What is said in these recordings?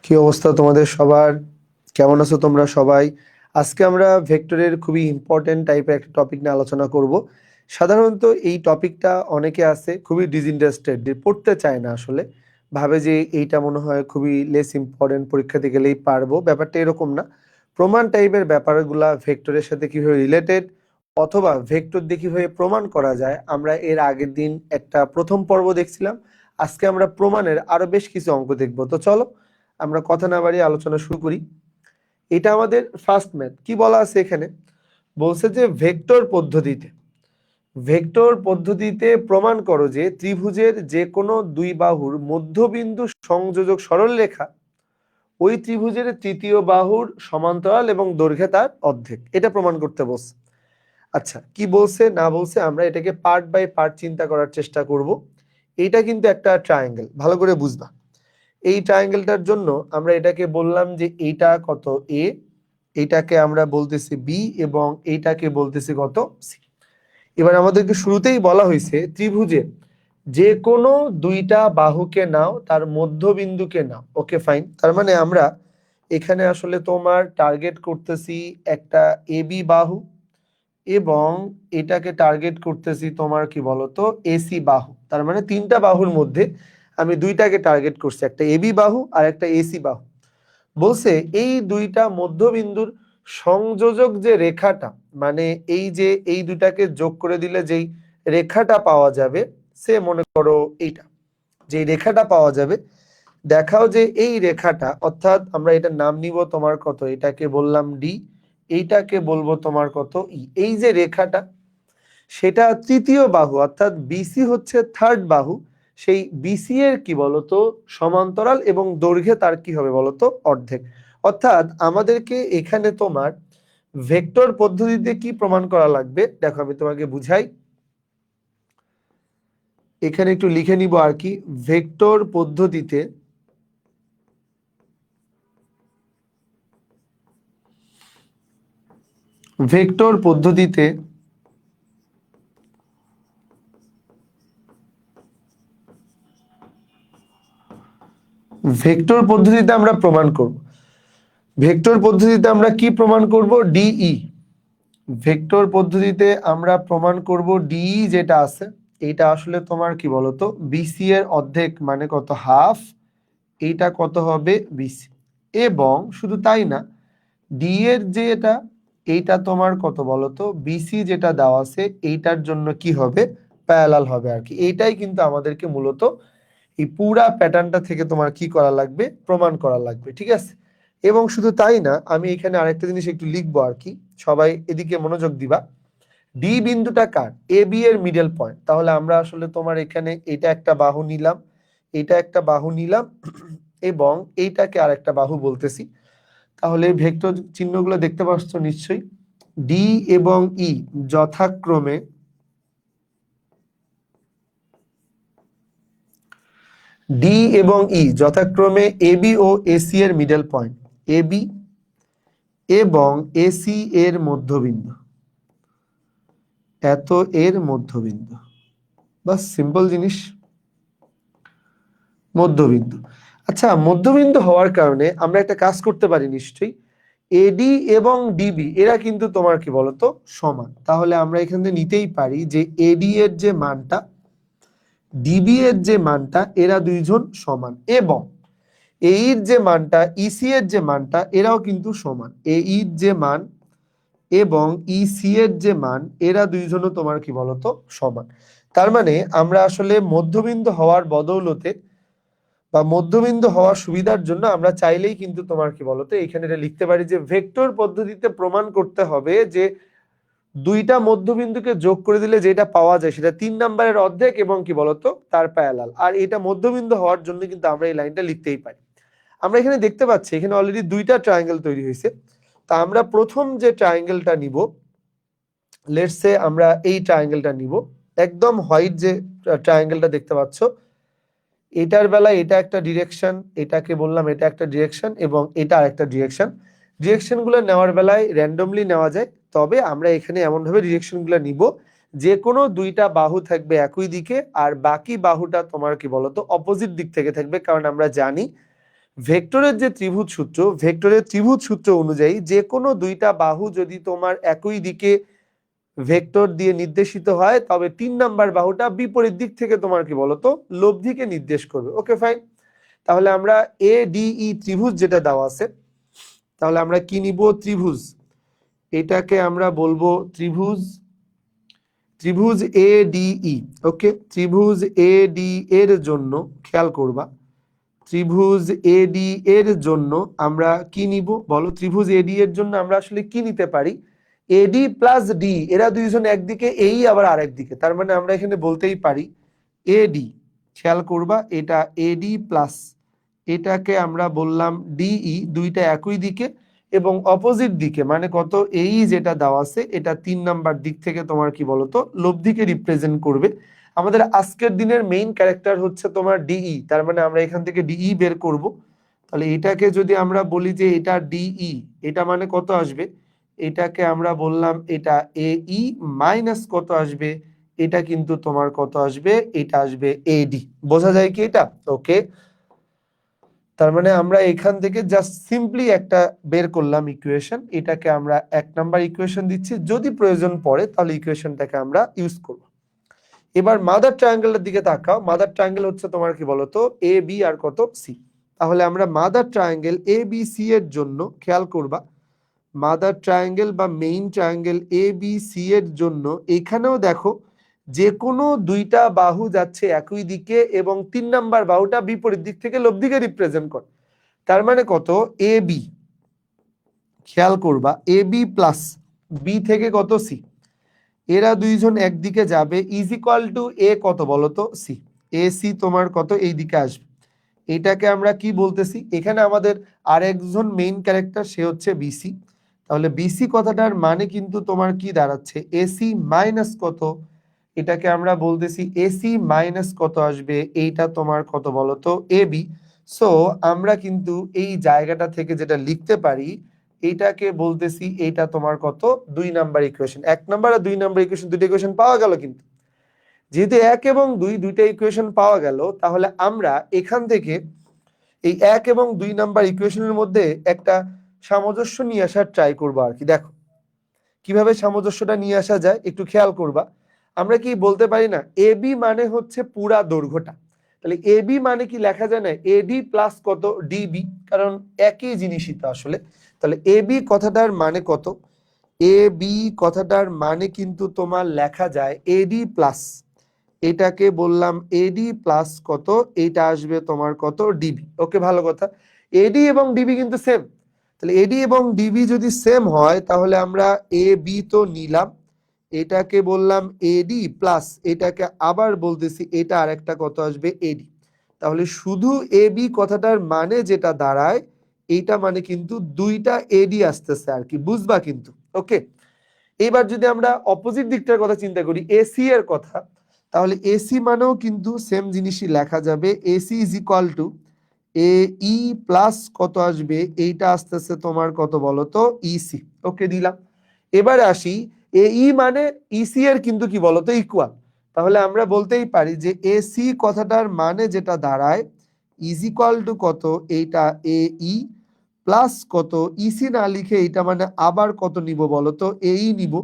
কি অবস্থা তোমাদের সবার? কেমন আছো তোমরা সবাই? আজকে আমরা ভেক্টরের খুবই ইম্পর্টেন্ট টাইপের একটা টপিক নিয়ে আলোচনা করব। সাধারণত এই টপিকটা অনেকে আছে খুবই ডিসইন্টারেস্টেড, পড়তে চায় না আসলে, ভাবে যে এইটা মনে হয় খুবই লেস ইম্পর্টেন্ট, পরীক্ষাতে গেলেই পারবো। ব্যাপারটা এরকম না। প্রমাণ টাইপের ব্যাপারগুলা ভেক্টরের সাথে কিভাবে রিলেটেড অথবা ভেক্টর দিয়ে কিভাবে প্রমাণ করা যায়, আমরা এর আগের দিন একটা প্রথম পর্ব দেখছিলাম। আজকে আমরা প্রমাণের আরো বেশ কিছু অঙ্ক দেখবো। তো চলো আমরা কথা না বাড়িয়ে আলোচনা শুরু করি। এটা আমাদের ফার্স্ট ম্যাথ। কি বলা আছে এখানে? বলছে যে ভেক্টর পদ্ধতিতে প্রমাণ করো যে ত্রিভুজের যে কোনো দুই বাহুর মধ্যবিন্দু সংযোজক সরলরেখা ওই ত্রিভুজের তৃতীয় বাহুর সমান্তরাল এবং দৈর্ঘ্য তার অর্ধেক। এটা প্রমাণ করতে বলছে। আচ্ছা, কি বলছে না বলছে আমরা এটাকে পার্ট বাই পার্ট চিন্তা করার চেষ্টা করব। এইটা কিন্তু একটা ট্রায়াঙ্গেল, ভালো করে বুঝবা। এই ট্রায়াঙ্গেলটার জন্য আমরা এটাকে বললাম যে এইটা কত এ, এইটাকে আমরা বলতেছি বি এবং এইটাকে বলতেছি কত সি। এবার আমাদেরকে শুরুতেই বলা হয়েছে ত্রিভুজের যে কোনো দুইটা বাহুকে নাও, তার মধ্যবিন্দুকে নাও। Okay fine. তার মানে আমরা এখানে আসলে তোমার টার্গেট করতেছি একটা এবি বাহু এবং এটাকে টার্গেট করতেছি তোমার কি বলতো এসি বাহু। তার মানে তিনটা বাহুর মধ্যে আমি দুইটাকে টার্গেট করছি, একটা এবি বাহু আর একটা এসি বাহু। বলছে এই দুইটা মধ্যবিন্দুর সংযোজক যে রেখাটা, মানে এই যে এই দুইটাকে যোগ করে দিলে যেই রেখাটা পাওয়া যাবে, সে মনে করো এইটা, যে রেখাটা পাওয়া যাবে, দেখাও যে এই রেখাটা, অর্থাৎ আমরা এটার নাম নিব তোমার কত, এটাকে বললাম ডি, এইটাকে বলবো তোমার কত ই। এই যে রেখাটা, সেটা তৃতীয় বাহু, অর্থাৎ বিসি হচ্ছে থার্ড বাহু। সেই বিসি এর কি বলতো সমান্তরাল এবং দৈর্ঘ্যে তার কি হবে বলতো অর্ধেক। অর্থাৎ আমাদেরকে এখানে তোমার ভেক্টর পদ্ধতিতে কি প্রমাণ করা লাগবে, দেখো আমি তোমাকে বুঝাই। এখানে একটু লিখে নিব আর কি। ভেক্টর পদ্ধতিতে ভেক্টর পদ্ধতিতে ভেক্টর পদ্ধতিতে আমরা প্রমাণ করব। ভেক্টর পদ্ধতিতে আমরা কি প্রমাণ করব? ডিই। ভেক্টর পদ্ধতিতে আমরা প্রমাণ করব ডিই যেটা আছে, এইটা আসলে তোমার কি বলতো বিসি এর অর্ধেক, মানে কত হাফ। এইটা কত হবে বিসি। এবং শুধু তাই না, ডি এর যে এটা, এইটা তোমার কত বলতো বিসি যেটা দেওয়া আছে এইটার জন্য কি হবে প্যারালাল হবে আর কি। এইটাই কিন্তু আমাদেরকে মূলত এই পুরা প্যাটার্নটা থেকে তোমার কি করা লাগবে, প্রমাণ করা লাগবে। ঠিক আছে। এবং শুধু তাই না, আমি এখানে আরেকটা জিনিস একটু লিখবো আর কি, সবাই এদিকে মনোযোগ দিবা। ডি বিন্দুটা কার? এ বি এর মিডল পয়েন্ট। তাহলে আমরা আসলে তোমার এখানে এটা একটা বাহু নিলাম, এটা একটা বাহু নিলাম এবং এইটাকে আর একটা বাহু বলতেছি। তাহলে ভেক্টর চিহ্নগুলো দেখতে পাচ্ছ নিশ্চয়ই। ডি এবং ই যথাক্রমে ডি এবং ই যথাক্রমে এবি ও এসি এর মিডল পয়েন্ট, এবি এবং এসি এর মধ্যবিন্দু, এত এর মধ্যবিন্দু। বাস সিম্পল জিনিস, মধ্যবিন্দু। আচ্ছা, মধ্যবিন্দু হওয়ার কারণে আমরা একটা কাজ করতে পারি নিশ্চয়ই। এডি এবং ডিবি এরা কিন্তু তোমার কি বলতো সমান। তাহলে আমরা এখান থেকে নিতেই পারি যে এডি এর যে মানটা, ডিবি এর যে মানটা, এরা দুইজন সমান। এবং এইর যে মানটা, ইসি এর যে মানটা, এরাও কিন্তু সমান। এইর যে মান এবং ইসি এর যে মান, এরা দুইজনও তোমার কি বলতো সমান। তার মানে আমরা আসলে মধ্যবিন্দু হওয়ার বদৌলতে বা মধ্যবিন্দু হওয়ার সুবিধার জন্য আমরা চাইলেই কিন্তু তোমার কি বলতো এখানে এটা লিখতে পারি যে ভেক্টর পদ্ধতিতে প্রমাণ করতে হবে যে দুইটা মধ্যবিন্দুকে যোগ করে দিলে যেটা পাওয়া যায় সেটা 3 নাম্বারের অর্ধেক এবং কি বলতো তার প্যারালাল। আর এটা মধ্যবিন্দু হওয়ার জন্য কিন্তু আমরা এই লাইনটা লিখতেই পারি। আমরা এখানে দেখতে পাচ্ছি এখানে অলরেডি দুইটা ট্রায়াঙ্গেল তৈরি হয়েছে। তা আমরা প্রথম যে ট্রায়াঙ্গেলটা নিব, লেটস সে আমরা এই ট্রায়াঙ্গেলটা নিব। একদম হোয়াইট যে ট্রায়াঙ্গেলটা দেখতে পাচ্ছ, এটার বেলায় এটা একটা ডিরেকশন, এটাকে বললাম এটা একটা ডিরেকশন এবং এটা আরেকটা ডিরেকশন। ডিরেকশনগুলো নেওয়ার বেলায় র্যান্ডমলি নেওয়া যায়, তবে আমরা এখানে এমনভাবে ডিরেকশনগুলো নিব যে কোনো দুইটা বাহু থাকবে একই দিকে আর বাকি বাহুটা তোমার কি বলতো অপোজিট দিক থেকে থাকবে। কারণ আমরা জানি ভেক্টরের যে ত্রিভুজ সূত্র, ভেক্টরের ত্রিভুজ সূত্র অনুযায়ী যে কোনো দুইটা বাহু যদি তোমার একই দিকে ভেক্টর দিয়ে নির্দেশিত হয়, তবে 3 নাম্বার বাহুটা বিপরীত দিক থেকে তোমার কি বলতো লব্ধিকে নির্দেশ করবে। Okay fine. তাহলে আমরা ADE ত্রিভুজ যেটা দেওয়া আছে, তাহলে আমরা কি নিব? ত্রিভুজ। এটাকে আমরা বলবো ত্রিভুজ, ত্রিভুজ ADE। ওকে, ত্রিভুজ AD এর জন্য খেয়াল করবা, ত্রিভুজ AD এর জন্য আমরা কি নিব বলো? ত্রিভুজ AD এর জন্য আমরা আসলে কি নিতে পারি? AD প্লাস D, এরা দুইজন একদিকে, এই আবার আরেক দিকে, তার মানে আমরা এখানে বলতেই পারি AD, খেয়াল করবা এটা AD প্লাস এটাকে আমরা বললাম DE, দুইটা একই দিকে এবং অপোজিট দিকে, মানে কত? এই যেটা দেওয়া আছে এটা 3 নাম্বার দিক থেকে তোমার কি বলতো লব্ধিকে রিপ্রেজেন্ট করবে। আমাদের আজকের দিনের মেইন ক্যারেক্টার হচ্ছে তোমার DE, তার মানে আমরা এখান থেকে DE বের করব। তাহলে এটাকে যদি আমরা বলি যে এটা DE, এটা মানে কত আসবে? এটাকে আমরা বললাম এটা AE মাইনাস কত আসবে? এটা কিন্তু তোমার কত আসবে? এটা আসবে AD। বোঝা যায় কি এটা? ওকে, তার মানে আমরা এখান থেকে জাস্ট সিম্পলি একটা বের করলাম ইকুয়েশন, এটাকে আমরা 1 নাম্বার ইকুয়েশন দিচ্ছি, যদি প্রয়োজন পড়ে তাহলে ইকুয়েশনটাকে আমরা ইউজ করব। এবার মাদার ট্রায়াঙ্গেলের দিকে তাকাও। মাদার ট্রায়াঙ্গেল হচ্ছে তোমার কি বলতো AB আর কত? C। তাহলে আমরা মাদার ট্রায়াঙ্গেল ABC এর জন্য খেয়াল করবা, মাদার ট্রায়াঙ্গেল বা মেইন ট্রায়াঙ্গেল ABC এর জন্য এখানেও দেখো যে কোনো দুইটা বাহু যাচ্ছে একই দিকে এবং 3 নাম্বার বাহুটা বিপরীত দিক থেকে লব্ধিকে রিপ্রেজেন্ট করে। তার মানে কত? AB, খেয়াল করবা AB প্লাস B থেকে কত? C, এরা দুইজন একদিকে যাবে, ইজ ইকুয়াল টু A কত বলতো? C। AC তোমার কত? এই দিকে আসবে। এটাকে আমরা কি বলতেছি? এখানে আমাদের আরেকজন মেইন ক্যারেক্টার, সে হচ্ছে BC। তাহলে BC কথাটার মানে কিন্তু তোমার কি দাঁড়াচ্ছে? AC মাইনাস কত? এটাকে আমরা বলতেছি AC মাইনাস কত আসবে? এইটা তোমার কত বলতো? AB। সো আমরা কিন্তু এই জায়গাটা থেকে যেটা লিখতে পারি, এইটাকে বলতেছি এইটা তোমার কত? 2 নাম্বার ইকুয়েশন। 1 নাম্বার আর 2 নাম্বার ইকুয়েশন, দুটো ইকুয়েশন পাওয়া গেল। কিন্তু যেহেতু 1 এবং 2 দুইটা ইকুয়েশন পাওয়া গেল, তাহলে আমরা এখান থেকে এই 1 এবং 2 নাম্বার ইকুয়েশনের মধ্যে একটা সামঞ্জস্য নিয়ে আসার ট্রাই করবো আর কি। দেখো কিভাবে সামঞ্জস্যটা নিয়ে আসা যায়, একটু খেয়াল করবা। আমরা কি বলতে পারি না AB মানে হচ্ছে পুরা দৈর্ঘ্যটা? তাহলে AB মানে কি লেখা যায় না AD প্লাস কত? DB, কারণ একই জিনিসই তো আসলে। তাহলে AB কথাটার মানে কত? AB কথাটার মানে কিন্তু তোমার লেখা যায় AD প্লাস, এটাকে বললাম AD প্লাস কত? এটা আসবে তোমার কত? DB। ওকে, ভালো কথা। AD এবং DB কিন্তু সেম। তাহলে AD এবং DB যদি সেম হয় তাহলে আমরা AB তো নিলাম, এটাকে বললাম AD প্লাস এটাকে আবার বলতেছি এটা আরেকটা কত আসবে? AD। তাহলে শুধু AB কথাটার মানে যেটা দাঁড়ায়, এইটা মানে কিন্তু দুইটা AD আসতেছে আর কি, বুঝবা কিন্তু। ওকে, এবার যদি আমরা অপোজিট দিকটার কথা চিন্তা করি, AC এর কথা, তাহলে AC মানেও কিন্তু সেম জিনিসই লেখা যাবে। AC is equal two AE plus কত আসবে? এইটা আসতেছে তোমার কত বলতো? EC। ওকে, দিলাম। এবারে আসি, AE মানে EC এর কিন্তু কি বলতো ইকুয়াল। তাহলে আমরা বলতেই পারি যে AC কথাটার মানে যেটা দাঁড়ায় ইজ ইকুয়াল টু কত? এইটা AE প্লাস কত? EC না লিখে এটা মানে আবার কত নিব বলতো? AE নিব।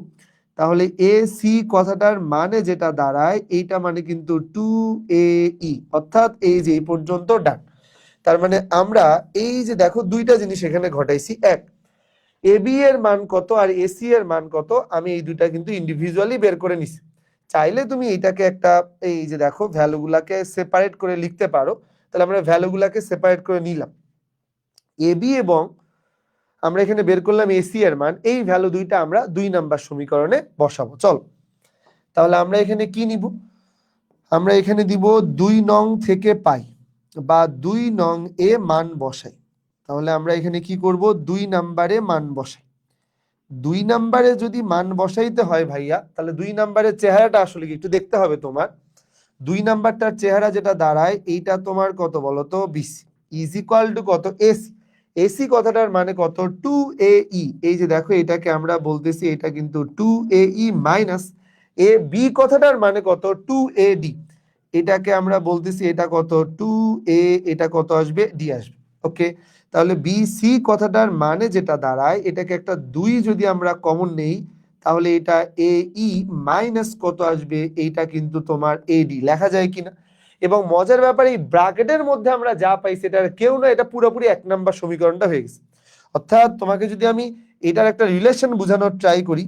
তাহলে AC কথাটার মানে যেটা দাঁড়ায় এইটা মানে কিন্তু 2AE, অর্থাৎ এই যে এই পর্যন্ত ডান। তার মানে আমরা এই যে দেখো দুইটা জিনিস এখানে ঘটাইছি। এক, AB এর মান কত আর AC এর মান কত, আমি এই দুইটা কিন্তু ইন্ডিভিজুয়ালি বের করে নিছি। চাইলে তুমি এটাকে একটা এই যে দেখো ভ্যালুগুলাকে সেপারেট করে লিখতে পারো। তাহলে আমরা ভ্যালুগুলাকে সেপারেট করে নিলাম। AB এবং আমরা এখানে বের করলাম AC এর মান, এই ভ্যালু দুইটা আমরা 2 নাম্বার সমীকরণে বসাবো। চলো, তাহলে আমরা এখানে কি নিব? আমরা এখানে দিব 2 নং থেকে পাই বা 2 নং এ মান বসাই। তাহলে আমরা এখানে কি করব? 2 নাম্বারে মান বসাই। 2 নাম্বারে যদি মান বসাইতে হয় ভাইয়া, তাহলে 2 নাম্বারের চেহারাটা আসলে কি একটু দেখতে হবে তোমার। 2 নাম্বারটার চেহারা যেটা দাঁড়ায় এইটা তোমার কত বলতো? BC ইজ ইকুয়াল টু কত? AC। AC কথাটার মানে কত? 2AE। এই যে দেখো এটাকে আমরা বলতেছি এটা কিন্তু 2AE মাইনাস AB কথাটার মানে কত? 2AD। এটাকে আমরা বলতেছি এটা কত? 2A, এটা কত আসবে? D আসবে। ওকে, তাহলে বিসি কথাটার মানে যেটা দাঁড়ায়, এটাকে একটা 2 যদি আমরা কমন নেই, তাহলে এটা এ ই মাইনাস কত আসবে, এইটা কিন্তু তোমার এডি লেখা যায় কিনা। এবং মজার ব্যাপার, এই ব্র্যাকেটের মধ্যে আমরা যা পাই সেটার কেউ না, এটা পুরোপুরি 1 নাম্বার সমীকরণটা হয়ে গেছে। অর্থাৎ তোমাকে যদি আমি এটার একটা রিলেশন বোঝানোর ট্রাই করি,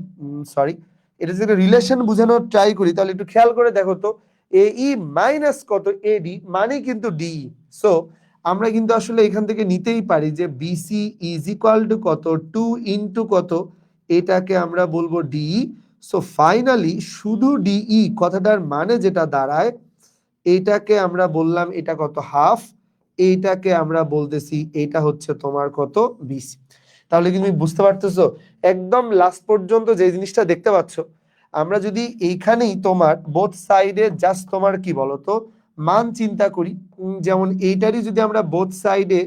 সরি, এটা যদি রিলেশন বোঝানোর ট্রাই করি, তাহলে একটু খেয়াল করে দেখো তো, এ ই মাইনাস কত এডি মানে কিন্তু ডি। সো আমরা কিন্তু আসলে এখান থেকে নিতেই পারি যে বিসি ইজ ইকুয়াল টু কত, 2 ইন্টু কত, এটাকে আমরা বলবো ডিই। সো ফাইনালি শুধু ডিই কথাটার মানে যেটা দাঁড়ায়, এইটাকে আমরা বললাম এটা কত, হাফ, এইটাকে আমরা বলতেছি এটা হচ্ছে তোমার কত, বিসি। তাহলে কিন্তু তুমি বুঝতে পারতেছো একদম লাস্ট পর্যন্ত যে জিনিসটা দেখতে পাচ্ছ, আমরা যদি এইখানেই তোমার বোথ সাইডে জাস্ট তোমার কি বলতো মান চিন্তা করি, যেমন এইটারই যদি আমরা বোথ সাইডে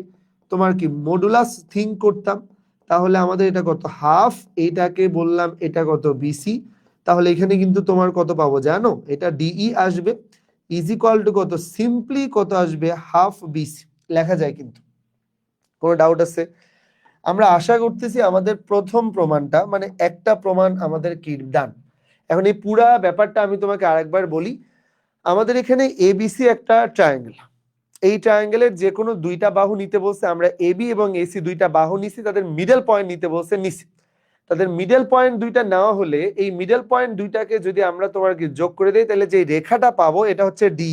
তোমার কি মডুলাস থিঙ্ক করতাম, তাহলে আমাদের এটা কত, হাফ, এইটাকে বললাম এটা কত, বিসি। তাহলে এখানে কিন্তু তোমার কত পাবো জানো, এটা ডিই আসবে, ইজ ইকুয়াল টু কত, সিম্পলি কত আসবে, হাফ বিসি লেখা যায়। কিন্তু কোনো ডাউট আছে? আমরা আশা করতেছি আমাদের প্রথম প্রমাণটা মানে একটা প্রমাণ আমাদের কি ডান। এখন এই পুরা ব্যাপারটা আমি তোমাকে আরেকবার বলি। আমাদের এখানে এবিসি একটা ট্রায়াঙ্গেল, এই ট্রায়াঙ্গেলের যে কোনো দুইটা বাহু নিতে বলছে, আমরা এবি এবং এসি দুইটা বাহু নিছি, তাদের মিডল পয়েন্ট নিতে বলছে, নিছি। তাদের মিডল পয়েন্ট দুইটা নেওয়া হলে এই মিডল পয়েন্ট দুইটাকে যদি আমরা তোমার কি যোগ করে দেই, তাহলে যে রেখাটা পাবো এটা হচ্ছে ডি।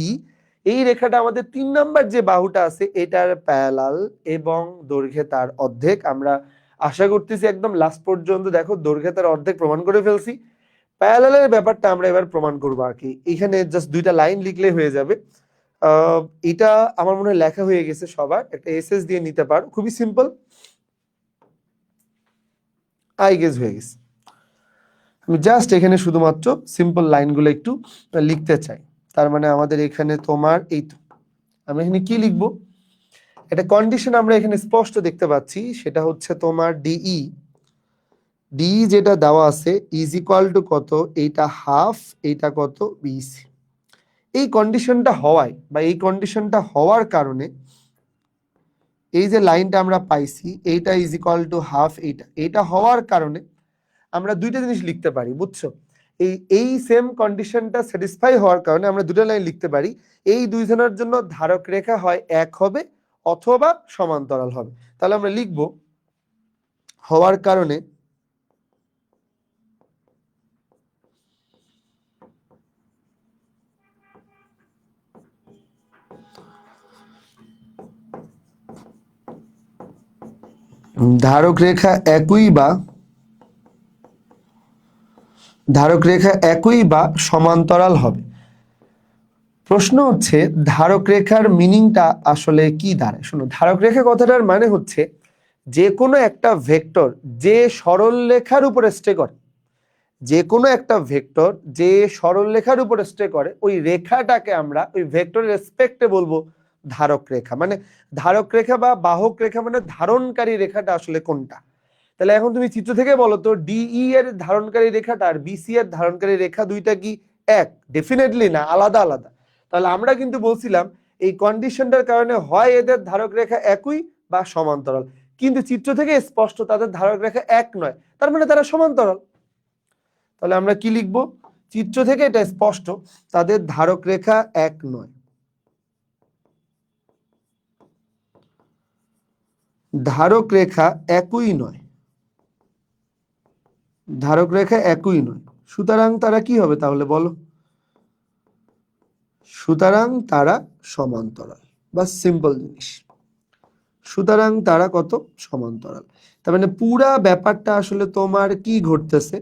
এই রেখাটা আমাদের 3 নাম্বার যে বাহুটা আছে এটার প্যারালাল এবং দৈর্ঘ্যে তার অর্ধেক। আমরা আশা করতেছি একদম লাস্ট পর্যন্ত দেখো দৈর্ঘ্যে তার অর্ধেক প্রমাণ করে ফেলছি। প্যারালালের ব্যাপারটা আমরা এবার প্রমাণ করবো আর কি, এখানে জাস্ট দুইটা লাইন লিখলে হয়ে যাবে। এটা আমার মনে হয় লেখা হয়ে গেছে সবার, একটা এসএস দিয়ে নিতে পারো, খুবই সিম্পল, আই গেস হয়ে গেছে। আমি জাস্ট এখানে শুধুমাত্র সিম্পল লাইনগুলো একটু লিখতে চাই। তার মানে আমাদের এখানে তোমার এই তো, আমরা এখানে কি লিখবো, এটা কন্ডিশন আমরা এখানে স্পষ্ট দেখতে পাচ্ছি, সেটা হচ্ছে তোমার ডিই, ডি যেটা দেওয়া আছে ইজ ইকুয়াল টু কত, এইটা হাফ, এইটা কত, বিসি। এই কন্ডিশনটা হওয়ায় বা এই কন্ডিশনটা হওয়ার কারণে এই যে লাইনটা আমরা পাইছি, এইটা ইজ ইকুয়াল টু হাফ, এইটা হওয়ার কারণে আমরা দুইটা জিনিস লিখতে পারি, বুঝছো? এই সেম কন্ডিশনটা স্যাটিসফাই হওয়ার কারণে আমরা দুটো লাইন লিখতে পারি, এই দুইজনের জন্য ধারক রেখা হয় এক হবে অথবা সমান্তরাল হবে। তাহলে আমরা লিখব হওয়ার কারণে ধারক রেখা একই বা সমান্তরাল হবে। প্রশ্ন হচ্ছে ধারক রেখার মিনিংটা আসলে কি দাঁড়ায়। শোনো, ধারক রেখা কথাটার মানে হচ্ছে যে কোনো একটা ভেক্টর যে সরল রেখার উপরে স্টে করে, যে কোনো একটা ভেক্টর যে সরল রেখার উপরে স্টে করে, ওই রেখাটাকে আমরা ওই ভেক্টরের রেসপেক্টে বলবো ধারক রেখা। মানে ধারক রেখা বা বাহক রেখা মানে ধারণকারী রেখাটা আসলে কোনটা। তাহলে এখন তুমি চিত্র থেকে বলো তো, ডিই এর ধারণকারী রেখাটা আর বিসি এর ধারণকারী রেখা দুইটা কি এক? ডেফিনেটলি না, আলাদা আলাদা। তাহলে আমরা কিন্তু বলছিলাম এই কন্ডিশনটার কারণে হয় এদের ধারক রেখা একই বা সমান্তরাল, কিন্তু চিত্র থেকে স্পষ্ট তাদের ধারক রেখা এক নয়, তার মানে তারা সমান্তরাল। তাহলে আমরা কি লিখব, চিত্র থেকে এটা স্পষ্ট তাদের ধারক রেখা এক নয়, ধারক রেখা একই নয়, ধারক রেখা একই নয়। সুতরাং তারা কি হবে তাহলে বলো? সুতরাং তারা সমান্তরাল, বা সিম্পল জিনিস, সুতরাং তারা কত, সমান্তরাল। তার মানে পুরা ব্যাপারটা আসলে তোমার কি ঘটতেছে,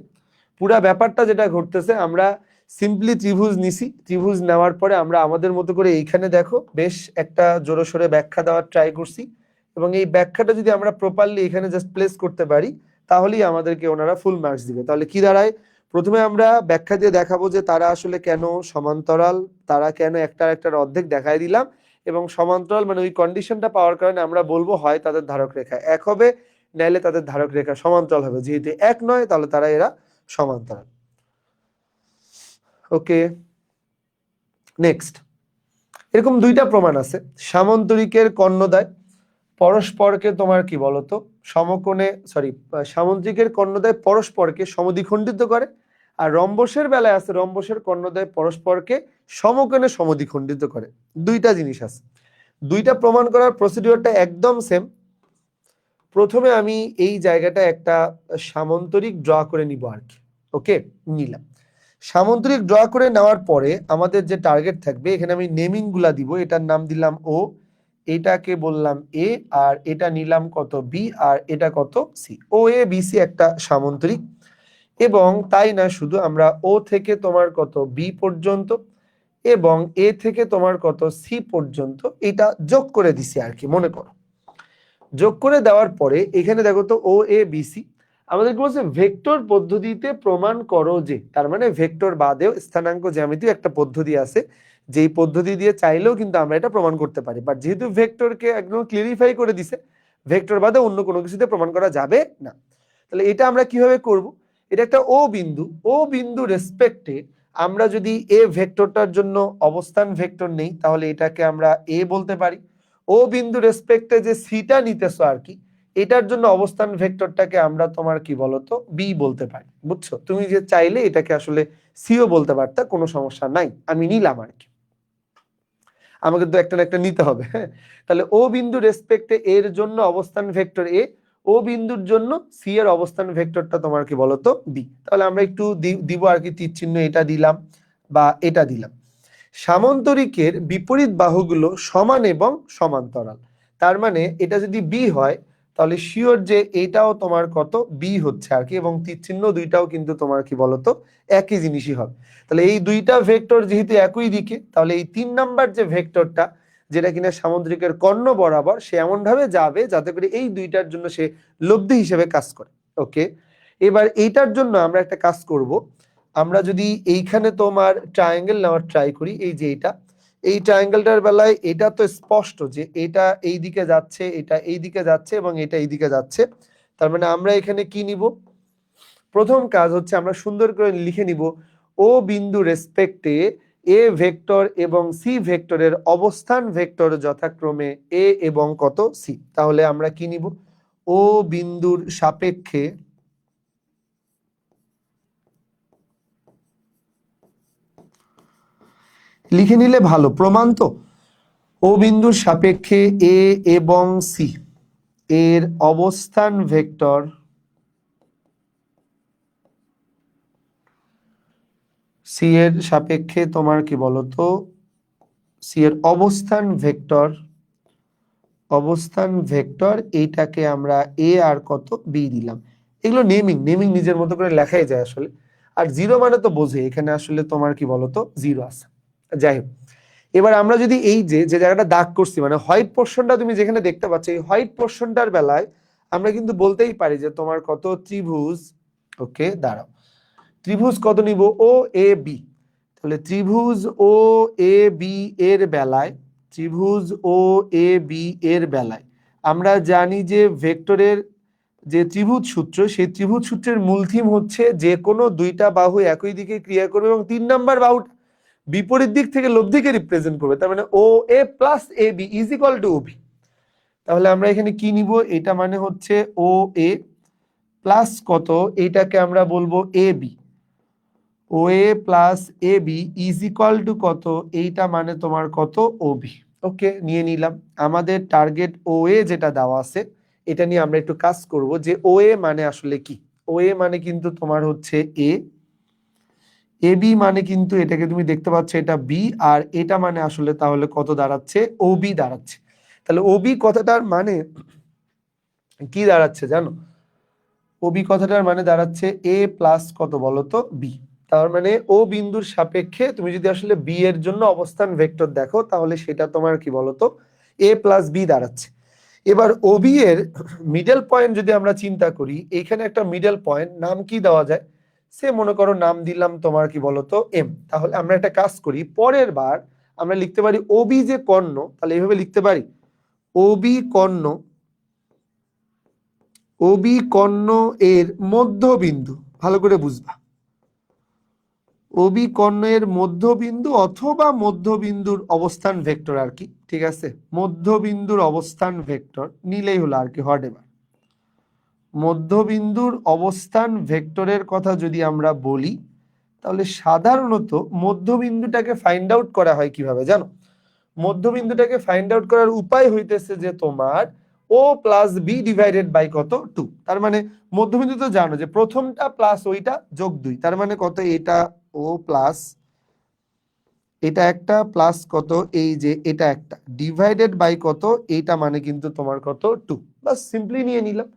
পুরা ব্যাপারটা যেটা ঘটতেছে, আমরা সিম্পলি ত্রিভুজ নিছি, ত্রিভুজ নেওয়ার পরে আমরা আমাদের মতো করে এইখানে দেখো বেশ একটা জোরসোরে ব্যাখ্যা দেওয়ার ট্রাই করছি, এবং এই ব্যাখ্যাটা যদি আমরা প্রপারলি এখানে জাস্ট প্লেস করতে পারি, তাহলেই আমাদেরকে ওনারা ফুল মার্কস দিবে। তাহলে কি দাঁড়ায়, প্রথমে আমরা ব্যাখ্যা দিয়ে দেখাবো যে তারা আসলে কেন সমান্তরাল, তারা কেন একটার অর্ধেক দেখাই দিলাম, এবং সমান্তরাল মানে ওই কন্ডিশনটা পাওয়ার কারণে আমরা বলবো হয় তাদের ধারক রেখা এক হবে, নাইলে তাদের ধারক রেখা সমান্তরাল হবে। যেহেতু এক নয় তাহলে তারা এরা সমান্তরাল। ওকে, নেক্সট। এরকম দুইটা প্রমাণ আছে সামন্তরিকের কর্ণদ্বয়। পরস্পরকে তোমার কি বলতো সমকোণে সামুদ্রিকের কর্ণদ্বয় পরস্পরকে সমদ্বিখণ্ডিত করে, আর রম্বসের বেলায় আছে রম্বসের কর্ণদ্বয় পরস্পরকে সমকোণে সমদ্বিখণ্ডিত করে। দুইটা জিনিস আছে, দুইটা প্রমাণ করার প্রসিডিওরটা একদম সেম। প্রথমে আমি এই জায়গাটা একটা সামান্তরিক ড্র করে নিব আর কি। ওকে, নিলাম। সামান্তরিক ড্র করে নেওয়ার পরে আমাদের যে টার্গেট থাকবে, এখানে আমি নেমিং গুলা দিব। এটার নাম দিলাম ও, এটাকে বললাম এ, আর এটা নিলাম কত বি, আর এটা কত C. O A B C একটা সামান্তরিক। এবং তাই না, শুধু আমরা ও থেকে তোমার কত বি পর্যন্ত এবং এ থেকে তোমার কত সি পর্যন্ত এটা যোগ করে দিছি আর কি। মনে করো যোগ করে দেওয়ার পরে এখানে দেখো তো ও এ বি সি আমাদেরকে বলছে ভেক্টর পদ্ধতিতে প্রমাণ করো যে, তার মানে ভেক্টর বাদেও স্থানাঙ্ক জ্যামিতির একটা পদ্ধতি আছে, যেই পদ্ধতি দিয়ে চাইলেও কিন্তু আমরা এটা প্রমাণ করতে পারি। বাট যেহেতু ভেক্টরকে একদম ক্লিয়ারিফাই করে দিছে, ভেক্টর বাদে অন্য কোনো কিছুতে প্রমাণ করা যাবে না। তাহলে এটা আমরা কিভাবে করব? এটা একটা ও বিন্দু, ও বিন্দু রেসপেক্টে আমরা যদি এ ভেক্টরটার জন্য অবস্থান ভেক্টর নেই, তাহলে এটাকে আমরা এ বলতে পারি। ও বিন্দু রেসপেক্টে যে সিটা নিতেছো আর কি, এটার জন্য অবস্থান ভেক্টরটাকে আমরা তোমার কি বলতো বি বলতে পারি। বুঝছো? তুমি যে চাইলে এটাকে আসলে সিও বলতে পারতা, কোনো সমস্যা নাই, আমি নিলাম আর কি। আমাকে তো একটা না একটা নিতে হবে। হ্যাঁ, তাহলে ও বিন্দু রেসপেক্টে এর জন্য অবস্থান ভেক্টর এ, ও বিন্দুর জন্য সি এর অবস্থান ভেক্টরটা তোমার কি বলতো বি। তাহলে আমরা একটু দিব আর কি, তীর চিহ্ন এটা দিলাম বা এটা দিলাম। সামান্তরিকের বিপরীত বাহুগুলো সমান এবং সমান্তরাল, তার মানে এটা যদি বি হয় তাহলে শিওর যে এটাও তোমার কত বি হচ্ছে আর কি, এবং তীর চিহ্ন দুইটাও কিন্তু তোমার কি বলতো একই জিনিসই হবে। তাহলে এই দুইটা ভেক্টর যেহেতু একই দিকে, তাহলে এই 3 নাম্বার যে ভেক্টরটা, যেটা কিনা সামুদ্রিকের কর্ণ বরাবর, সে এমন ভাবে যাবে যাতে করে এই দুইটার জন্য সে লব্ধি হিসেবে কাজ করে। ওকে, এবার এইটার জন্য আমরা একটা কাজ করব। আমরা যদি এইখানে তোমার ট্রায়াঙ্গেল নেওয়ার ট্রাই করি, এই যে এটা, এই ট্রায়াঙ্গেলটার বেলায় এটা তো স্পষ্ট যে এটা এই দিকে যাচ্ছে, এটা এই দিকে যাচ্ছে এবং এটা এই দিকে যাচ্ছে। তার মানে আমরা এখানে কি নিব? প্রথম কাজ হচ্ছে আমরা সুন্দর করে লিখে নিব ও বিন্দু রেসপেক্টে এ ভেক্টর এবং সি ভেক্টরের অবস্থান ভেক্টর যথাক্রমে এ এবং কত সি। তাহলে আমরা কি নিব? ও বিন্দুর সাপেক্ষে লিখে নিলে ভালো, প্রমাণ তো। ও বিন্দুর সাপেক্ষে এ এবং সি এর অবস্থান ভেক্টর সি এর সাপেক্ষে তোমার কি বলতো সি এর অবস্থান ভেক্টর এইটাকে আমরা এ আর কত বি দিলাম। এগুলো নেমিং নিজের মতো করে লেখাই যায় আসলে। আর জিরো মানে তো বোঝে, এখানে আসলে তোমার কি বলতো জিরো আছে। যাই হোক, এবার আমরা যদি এই যে জায়গাটা দাগ করছি, মানে হোয়াইট পোর্শনটা তুমি যেখানে দেখতে পাচ্ছ, এই হোয়াইট পোর্শনটার বেলায় আমরা কিন্তু বলতেই পারি যে তোমার কত ত্রিভুজ। ওকে, দাঁড়াও, ত্রিভুজ কত নিব? ও এ বি। তাহলে ত্রিভুজ ও এ বি এর বেলায়, ত্রিভুজ ও এ বি এর বেলায় আমরা জানি যে ভেক্টরের যে ত্রিভুজ সূত্র, সেই ত্রিভুজ সূত্রের মূল থিম হচ্ছে যে কোনো দুইটা বাহু একই দিকে ক্রিয়া করবে এবং 3 নাম্বার বাহুটা বিপরীত দিক থেকে লব্ধিকে রিপ্রেজেন্ট করবে। তার মানে O A plus A B is equal to O B. তাহলে আমরা এখানে কি নিব? এটা মানে হচ্ছে ও এ প্লাস কত, এইটাকে আমরা বলবো A B. O A plus A B is equal to কত, এইটা মানে তোমার কত ও বি। ওকে, নিয়ে নিলাম। আমাদের টার্গেট ও এ যেটা দেওয়া আছে, এটা নিয়ে আমরা একটু কাজ করব যে ও এ মানে আসলে কি। ও এ মানে কিন্তু তোমার হচ্ছে এ, এ বি মানে কিন্তু এটাকে তুমি দেখতে পাচ্ছ এটা বি, আর এটা মানে আসলে তাহলে কত দাঁড়াচ্ছে? ও বি দাঁড়াচ্ছে। তাহলে ও বি কথাটার মানে কি দাঁড়াচ্ছে জানো? ও বি কথাটার মানে দাঁড়াচ্ছে এ প্লাস কত বলতো বি। তার মানে ও বিন্দুর সাপেক্ষে তুমি যদি আসলে বি এর জন্য অবস্থান ভেক্টর দেখো, তাহলে সেটা তোমার কি বলতো এ প্লাস বি দাঁড়াচ্ছে। এবার ও বি এর মিডল পয়েন্ট যদি আমরা চিন্তা করি, এখানে একটা মিডল পয়েন্ট নাম কি দেওয়া যায়? সে মনে করো নাম দিলাম তোমার কি বলতো এম। তাহলে আমরা একটা কাজ করি, পরের বার আমরা লিখতে পারি ও বি যে কর্ণ, তাহলে এইভাবে লিখতে পারি ও বি কর্ণ, ও বি কর্ণ এর মধ্যবিন্দু। ভালো করে বুঝবা, অবিকর্ণের মধ্যবিন্দু অথবা মধ্যবিন্দুর অবস্থান ভেক্টর আর কি, ঠিক আছে, মধ্যবিন্দুর অবস্থান ভেক্টর নিলেই হলো আর কি, হোয়াট এভার। মধ্যবিন্দুর অবস্থান ভেক্টরের কথা যদি আমরা বলি তাহলে সাধারণত মধ্যবিন্দুটাকে ফাইন্ড আউট করা হয় কিভাবে জানো? মধ্যবিন্দুটাকে ফাইন্ড আউট করার উপায় হইতেছে যে তোমার ও প্লাস বি ডিভাইডেড বাই কত 2। তার মানে মধ্যবিন্দু তো জানো যে প্রথমটা প্লাস ওইটা যোগ 2, তার মানে কত, এটা ও প্লাস এটা একটা প্লাস কত, এই যে এটা একটা ডিভাইডেড বাই কত, এইটা মানে কিন্তু তোমার কত 2। বাস সিম্পলি নিয়ে নিলাম।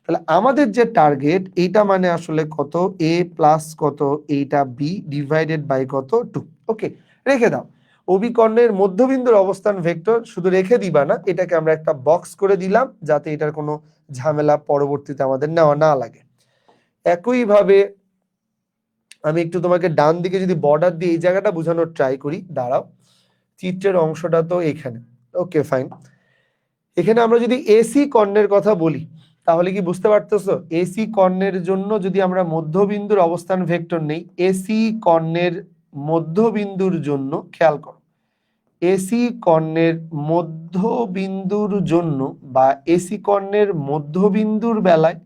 তাহলে আমাদের যে টার্গেট এইটা মানে আসলে কত, এ প্লাস কত, এইটা বি ডিভাইডেড বাই কত 2। ওকে, রেখে দাও। অবিকর্ণের মধ্যবিন্দুর অবস্থান ভেক্টর শুধু রেখে দিবা না, এটাকে আমরা একটা বক্স করে দিলাম যাতে এটার কোনো ঝামেলা পরবর্তীতে আমাদের নেওয়া না লাগে। একইভাবে আমি একটু তোমাকে ডান দিকে যদি বর্ডার দিয়ে এই জায়গাটা বোঝানোর ট্রাই করি, দাঁড়াও, চিত্রের অংশটা তো এখানে। ওকে ফাইন, এখানে আমরা যদি এসি কর্ণের কথা বলি তাহলে কি বুঝতে পারতেছো? এসি কর্ণের জন্য যদি আমরা মধ্যবিন্দুর অবস্থান ভেক্টর নেই, এসি কর্ণের মধ্যবিন্দুর জন্য খেয়াল করো, এসি কর্ণের মধ্যবিন্দুর জন্য বা এসি কর্ণের মধ্যবিন্দুর বেলায়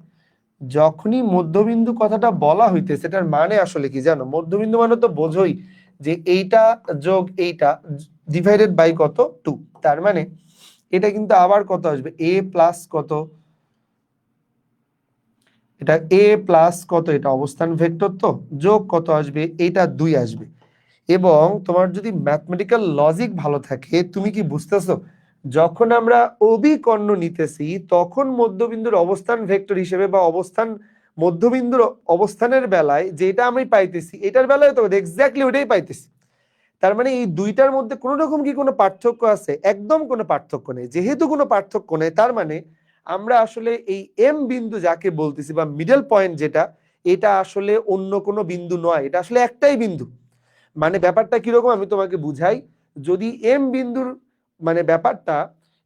যখনই মধ্যবিন্দু কথাটা বলা হইতেছে সেটার মানে আসলে কি জানো? মধ্যবিন্দু মানে তো বোঝোই যে এইটা যোগ এইটা ডিভাইডেড বাই কত 2। তার মানে এটা কিন্তু আবার কত আসবে, এ প্লাস কত, এটা এ প্লাস কত, এটা অবস্থান ভেক্টর তো, যোগ কত আসবে, এইটা 2 আসবে। এবং তোমার যদি ম্যাথমেটিক্যাল লজিক ভালো থাকে তুমি কি বুঝতেছো, যখন আমরা অবিকর্ণ নিতেছি তখন মধ্যবিন্দুর অবস্থান ভেক্টর হিসেবে বা অবস্থান মধ্যবিন্দুর অবস্থানের বেলায় যেটা আমি পাইতেছি এটার বেলায় তো এক্স্যাক্টলি ওইটাই পাইতেছি। তার মানে এই দুইটার মধ্যে কোন রকম কি কোনো পার্থক্য আছে? একদম কোনো পার্থক্য নেই। যেহেতু কোনো পার্থক্য নেই তার মানে আমরা আসলে এই এম বিন্দু যাকে বলতেছি বা মিডল পয়েন্ট যেটা, এটা আসলে অন্য কোনো বিন্দু নয়, এটা আসলে একটাই বিন্দু। মানে ব্যাপারটা কিরকম আমি তোমাকে বুঝাই, যদি এম বিন্দুর মানে ব্যাপারটা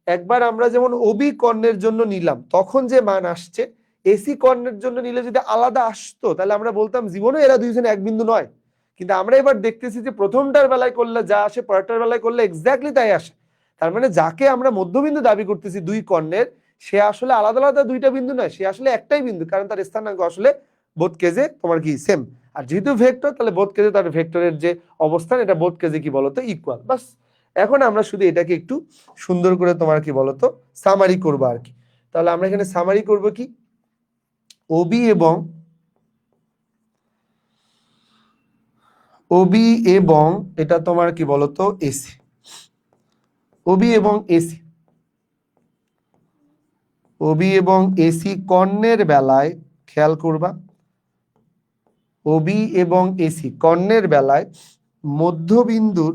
একবার আমরা যেমন ওবি কর্ণের জন্য নিলাম তখন যে মান আসছে, এসি কর্ণের জন্য নিলে যদি আলাদা আসতো তাহলে আমরা বলতাম জীবনে এরা দুইজন এক বিন্দু নয়। কিন্তু আমরা এবার দেখতেছি যে প্রথমটার বেলায় করলে যা আসে পরেরটার বেলায় করলে এক্স্যাক্টলি তাই আসে। তার মানে যাকে আমরা মধ্যবিন্দু দাবি করতেছি দুই কর্ণের, সে আসলে আলাদা আলাদা দুইটা বিন্দু নয়, সে আসলে একটাই বিন্দু, কারণ তার স্থানাঙ্ক আসলে বোথ কেজে তোমার কি সেম। আর যেহেতু ভেক্টর তাহলে বোথ কেজে তার ভেক্টরের যে অবস্থান এটা বোথ কেজে কি বলতো ইকুয়াল। বাস এখন আমরা শুধু এটাকে একটু সুন্দর করে তোমার কি বলতো সামারি করবো আর কি। তাহলে আমরা এখানে সামারি করব কি, ওবি এবং ওবি এবং এটা তোমার কি বলতো এসি, ওবি এবং এসি, ওবি এবং এসি কর্ণের বেলায় খেয়াল করবা, ওবি এবং এসি কর্ণের বেলায় মধ্যবিন্দুর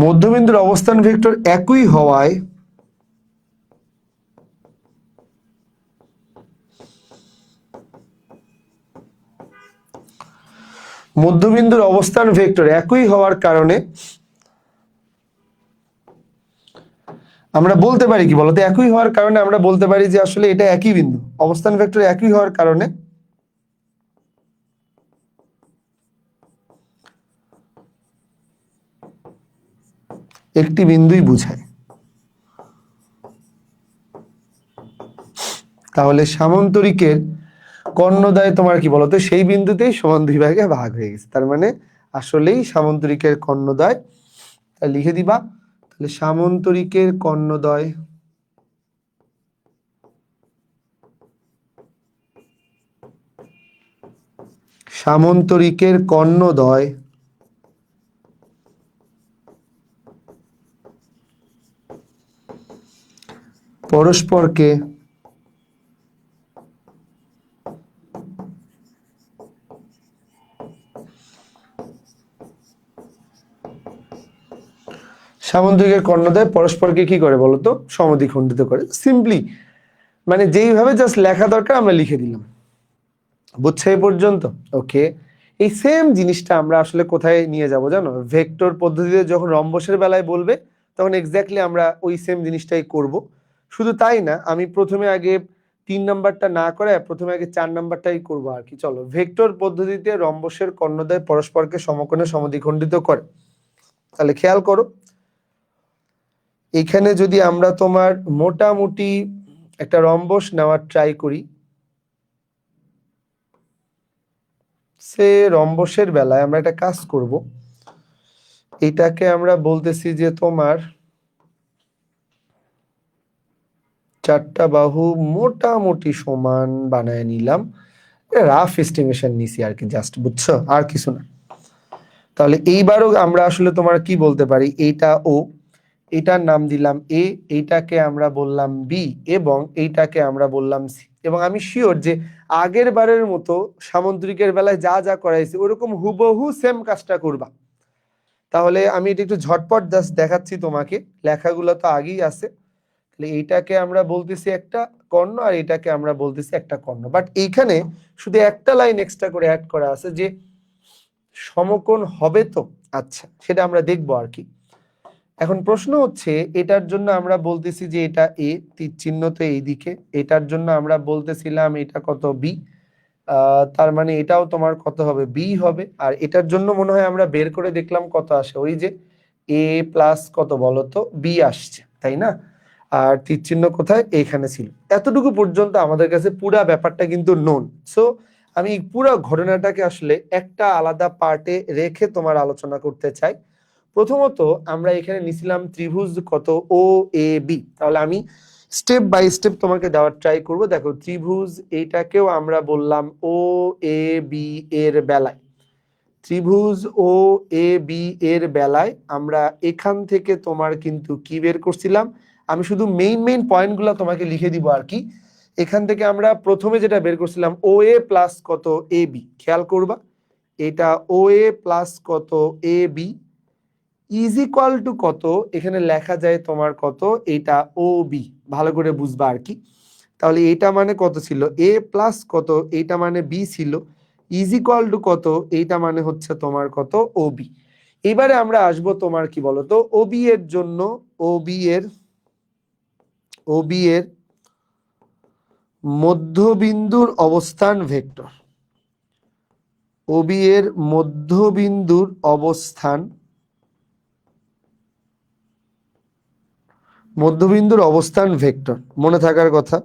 মধ্যবিন্দুর অবস্থান ভেক্টর একই হওয়ায় মধ্যবিন্দুর অবস্থান ভেক্টর একই হওয়ার কারণে আমরা বলতে পারি কি বলতো, একই হওয়ার কারণে আমরা বলতে পারি যে আসলে এটা একই বিন্দু, অবস্থান ভেক্টর একই হওয়ার কারণে একটি বিন্দুই বুঝায়। তাহলে সামান্তরিকের কর্ণদ্বয় তোমার কি বলতো সেই বিন্দুতেই সমান দুই ভাগে ভাগ হয়ে গেছে। তার মানে আসলেই সামান্তরিকের কর্ণদ্বয় লিখে দিবা। তাহলে সামান্তরিকের কর্ণদ্বয় সামান্তরিকের কর্ণদ্বয় পরস্পরকে সামুদ্রিকের কর্ণদ্বয় পরস্পরকে কি করে বলতো সমদ্বিখণ্ডিত করে। সিম্পলি মানে যেইভাবে জাস্ট লেখা দরকার আমরা লিখে দিলাম। বুঝছে এই পর্যন্ত? ওকে, এই সেম জিনিসটা আমরা আসলে কোথায় নিয়ে যাব জানো, ভেক্টর পদ্ধতিতে যখন রম্বসের বেলায় বলবে তখন এক্স্যাক্টলি আমরা ওই সেম জিনিসটাই করব। শুধু তাই না, আমি প্রথমে আগে 3 নাম্বারটা না করে প্রথমে আগে 4 নাম্বারটাই করবো আর কি। চলো, ভেক্টর পদ্ধতিতে রম্বসের কর্ণদ্বয় পরস্পরকে সমকোণে সমদ্বিখণ্ডিত করে। তাহলে খেয়াল করো, এখানে যদি আমরা তোমার মোটামুটি একটা রম্বস নেওয়ার ট্রাই করি, সে রম্বসের বেলায় আমরা একটা কাজ করব, এটাকে আমরা বলতেছি যে তোমার 4টা বাহু মোটামুটি সমান বানায় নিলাম, রাফ এস্টিমেশন নিছি আর কি, জাস্ট, বুঝছো, আর কিছু না। তাহলে এইবারও আমরা আসলে তোমার কি বলতে পারি, এইটা ও, এটার নাম দিলাম এ, এইটাকে আমরা বললাম বি, এবং এইটাকে আমরা বললাম সি। এবং আমি শিওর যে আগের বারের মতো সামুদ্রিকের বেলায় যা যা করাইছি ওরকম হুবহু সেম কাজটা করবা। তাহলে আমি এটা একটু ঝটপট জাস্ট দেখাচ্ছি তোমাকে, লেখাগুলো তো আগেই আছে। তাহলে এইটাকে আমরা বলতেছি একটা কর্ণ, আর এটাকে আমরা বলতেছি একটা কর্ণ, বাট এইখানে শুধু একটা লাইন এক্সট্রা করে অ্যাড করা আছে যে সমকোণ হবে তো। আচ্ছা, সেটা আমরা দেখবো আর কি। এখন প্রশ্ন হচ্ছে, এটার জন্য আমরা বলতেছি যে এটা এ, তীর চিহ্ন তো এইদিকে, এটার জন্য আমরা বলতেছিলাম এটা কত বি, তার মানে এটাও তোমার কত হবে, বি হবে। আর এটার জন্য মনে হয় আমরা বের করে দেখলাম কত আসে, ওই যে এ প্লাস কত বলতো, বি আসছে, তাই না? আর তীর চিহ্ন কোথায়, এখানে ছিল। এতটুকু পর্যন্ত আমাদের কাছে পুরা ব্যাপারটা কিন্তু নোন। সো আমি পুরো ঘটনাটাকে আসলে একটা আলাদা পার্টে রেখে তোমার আলোচনা করতে চাই। প্রথমত আমরা এখানে নিছিলাম ত্রিভুজ কত, ও এ বি। তাহলে আমি স্টেপ বাই স্টেপ তোমাকে দেওয়ার ট্রাই করব। দেখো, ত্রিভুজ এইটাকেও আমরা বললাম ও এ বি এর বেলায়, ত্রিভুজ ও এ বি এর বেলায় আমরা এখান থেকে তোমার কিন্তু কি বের করছিলাম, আমি শুধু মেইন মেইন পয়েন্টগুলো তোমাকে লিখে দিব আর কি। এখান থেকে আমরা প্রথমে যেটা বের করছিলাম ও এ প্লাস কত এ বি, খেয়াল করবা, এটা ও এ প্লাস কত এ বি ইজ ইকুয়াল টু কত, এখানে লেখা যায় তোমার কত, এটা ও বি, ভালো করে বুঝবা আর কি। তাহলে এটা মানে কত ছিল, এ প্লাস কত, এইটা মানে বি ছিল, ইজ ইকুয়াল টু কত, এইটা মানে হচ্ছে তোমার কত, ও বি। এবারে আমরা আসবো তোমার কি বলতো, ও বি এর জন্য, ও বি এর মধ্যবিন্দুর অবস্থান ভেক্টর, ও বি এর মধ্যবিন্দুর অবস্থান, মধ্যবিন্দুর অবস্থান ভেক্টর, মনে থাকার কথা।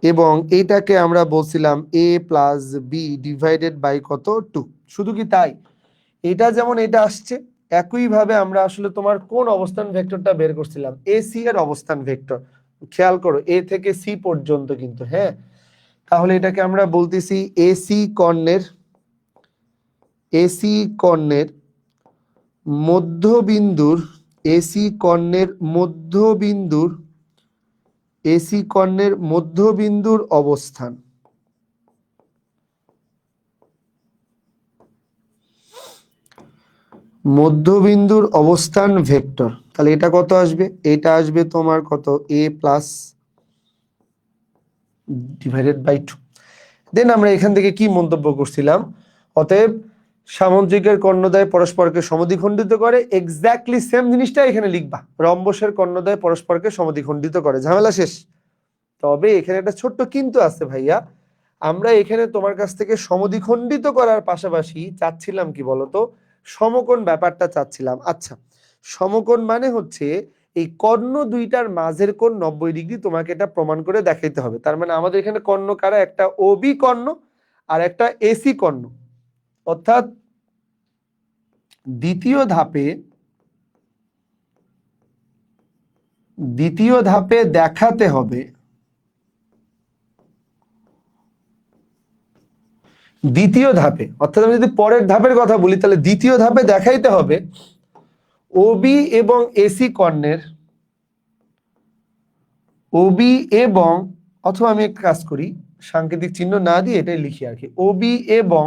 এবং এইটাকে আমরা বলছিলাম এ প্লাস বি ডিভাইডেড বাই কত, 2। শুধু কি তাই, এটা যেমন এটা আসছে, একইভাবে আমরা আসলে তোমার কোন অবস্থান ভেক্টরটা বের করছিলাম, এ সি এর অবস্থান ভেক্টর। খেয়াল করো, এ থেকে সি পর্যন্ত কিন্তু, হ্যাঁ। তাহলে এটাকে আমরা বলতেছি এসি কর্ণের মধ্যবিন্দুর, এসি কর্ণের মধ্যবিন্দুর, এসি কর্ণের মধ্যবিন্দুর অবস্থান। মধ্যবিন্দুর অবস্থান ভেক্টর। তাহলে এটা কত আসবে, এটা আসবে তোমার কত, এ প্লাস ডিভাইডেড বাই 2। দেন আমরা এখান থেকে কি মন্তব্য করছিলাম, অতএব সামুদ্রিকের কর্ণদ্বয় পরস্পরকে সমদ্বিখণ্ডিত করে, এক্স্যাক্টলি সেম জিনিসটা এখানে লিখবা, রম্বসের কর্ণদ্বয় পরস্পরকে সমদ্বিখণ্ডিত করে, ঝামেলা শেষ। তবে এখানে একটা ছোট্ট কিন্তু আছে ভাইয়া, আমরা এখানে তোমার কাছ থেকে সমদ্বিখণ্ডিত করার পাশাপাশি চাচ্ছিলাম কি বলতো, সমকোণ ব্যাপারটা চাচ্ছিলাম। আচ্ছা, সমকোণ মানে হচ্ছে এই কর্ণ দুইটার মাঝের কোণ 90 ডিগ্রি, তোমাকে এটা প্রমাণ করে দেখাইতে হবে। তার মানে আমাদের এখানে কর্ণ কারা, একটা ওবি কর্ণ আর একটা এসি কর্ণ। অর্থাৎ দ্বিতীয় ধাপে দেখাতে হবে, দ্বিতীয় ধাপে, অর্থাৎ আমি যদি পরের ধাপের কথা বলি, তাহলে দ্বিতীয় ধাপে দেখাইতে হবে ওবি এবং এসি কর্ণের, ওবি এবং, অথবা আমি একটা কাজ করি, সাংকেতিক চিহ্ন না দিয়ে এটাই লিখি আর কি, ওবি এবং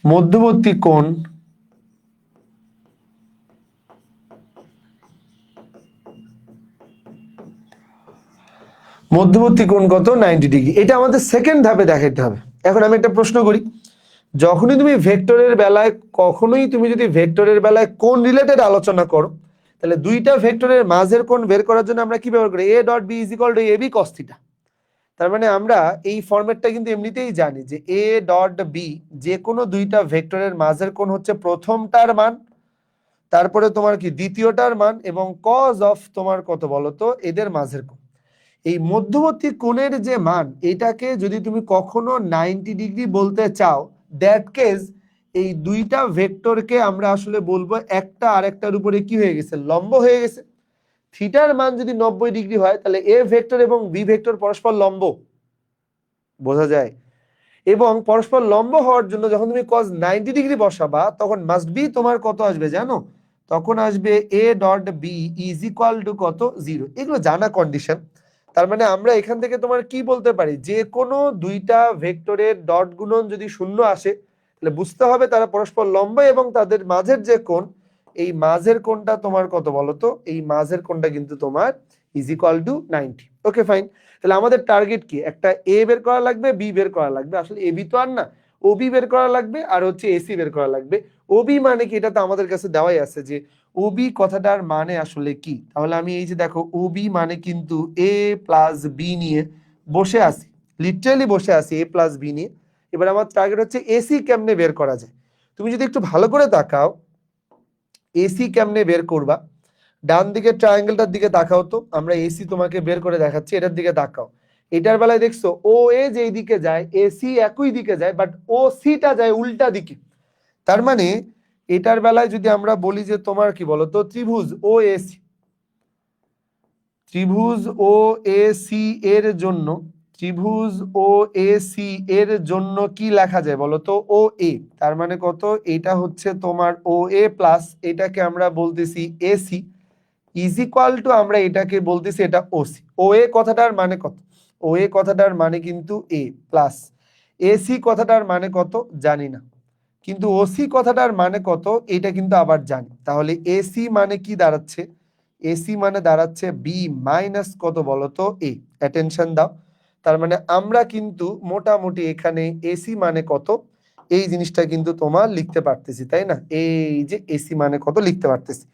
মধ্যবর্তী কোণ মধ্যবর্তী কোণ কত 90 ডিগ্রি। এটা আমাদের সেকেন্ড ধাপে দেখাতে হবে। এখন আমি একটা প্রশ্ন করি, যখনই তুমি ভেক্টরের বেলায় তুমি যদি ভেক্টরের বেলায় কোণ রিলেটেড আলোচনা করো, তাহলে দুইটা ভেক্টরের মাঝের কোণ বের করার জন্য আমরা কি ব্যবহার করি? a dot B is equal to ab cos theta. তার মানে আমরা এই ফরম্যাটটা কিন্তু এমনিতেই জানি যে a ডট বি যে কোনো দুইটা ভেক্টরের মাঝের কোণ হচ্ছে প্রথমটার মান, তারপরে তোমার কি দ্বিতীয়টার মান, এবং কজ অফ তোমার কত বলতো এদের মাঝের কোণ। এই মধ্যবর্তী কোণের যে মান, এটাকে যদি তুমি কখনো 90 ডিগ্রি বলতে চাও, দ্যাট কেস এই দুইটা ভেক্টরকে আমরা আসলে বলবো একটা আরেকটার উপরে কি হয়ে গেছে? লম্ব হয়ে গেছে। থিটার মান যদি 90 ডিগ্রি হয়, তাহলে এ ভেক্টর এবং বি ভেক্টর পরস্পর লম্ব, বোঝা যায়? এবং পরস্পর লম্ব হওয়ার জন্য যখন তুমি cos 90 ডিগ্রি বসাবা, তখন মাস্ট বি তোমার কত আসবে জানো? তখন আসবে a dot B is equal to কত? 0। এগুলো জানা কন্ডিশন। তার মানে আমরা এখান থেকে তোমার কি বলতে পারি, যে কোনো দুইটা ভেক্টরের ডট গুণন যদি শূন্য আসে, তাহলে বুঝতে হবে তারা পরস্পর লম্ব, এবং তাদের মাঝের যে কোণ, এই মাঝের কোণটা তোমার কত বলতো? এই মাঝের কোণটা কিন্তু তোমার is equal two 90। Okay fine. তাহলে আমাদের টার্গেট কি? একটা এ বের করা লাগবে, বি বের করা লাগবে। আসলে এবি তো আর না, ওবি বের করা লাগবে, আর হচ্ছে এসি বের করা লাগবে। ওবি মানে কি? এটা তো আমাদের কাছে দেওয়াই আছে যে ওবি কথাটার মানে আসলে কি। তাহলে আমি এই যে দেখো, ওবি মানে কিন্তু এ প্লাস বি নিয়ে বসে আছি, লিটারালি বসে আছি এ প্লাস বি নিয়ে। এবার আমার টার্গেট হচ্ছে এসি কেমনে বের করা যায়। তুমি যদি একটু ভালো করে তাকাও, এসি কেমনে বের করবা, ডান দিকে ট্রায়াঙ্গেলটার দিকে তাকাও তো, আমরা এসি তোমাকে বের করে দেখাচ্ছি, এটার দিকে তাকাও। এটার বেলায় দেখছো ও এ যেই দিকে যায়, এসি একই দিকে যায়, বাট ও সিটা যায় উল্টা দিকে। তার মানে এটার বেলায় যদি আমরা বলি যে তোমার কি বলতো, ত্রিভুজ ও এসি, ত্রিভুজ ও এসি এর জন্য, ত্রিভুজ ও এসি এর জন্য কি লেখা যায় বলতো? ও এ। তার মানে কত? এটা হচ্ছে তোমার ও এ প্লাস এটাকে আমরা বলতেছি এসি ইজ ইকুয়াল টু, আমরা এটাকে বলতেছি এটা ওসি। ও এ কথাটার মানে কত? ও এ কথাটার মানে কিন্তু এ প্লাস এসি কথাটার মানে কত জানি না, কিন্তু ওসি কথাটার মানে কত এটা কিন্তু আবার জানি। তাহলে এসি মানে কি দাঁড়াচ্ছে? এসি মানে দাঁড়াচ্ছে বি মাইনাস কত বলতো? এ। অ্যাটেনশন দাও। তার মানে আমরা কিন্তু মোটামুটি এখানে এসি মানে কত এই জিনিসটা কিন্তু তোমার লিখতে পারতেছি, তাই না? এই যে এসি মানে কত লিখতে পারতেছি।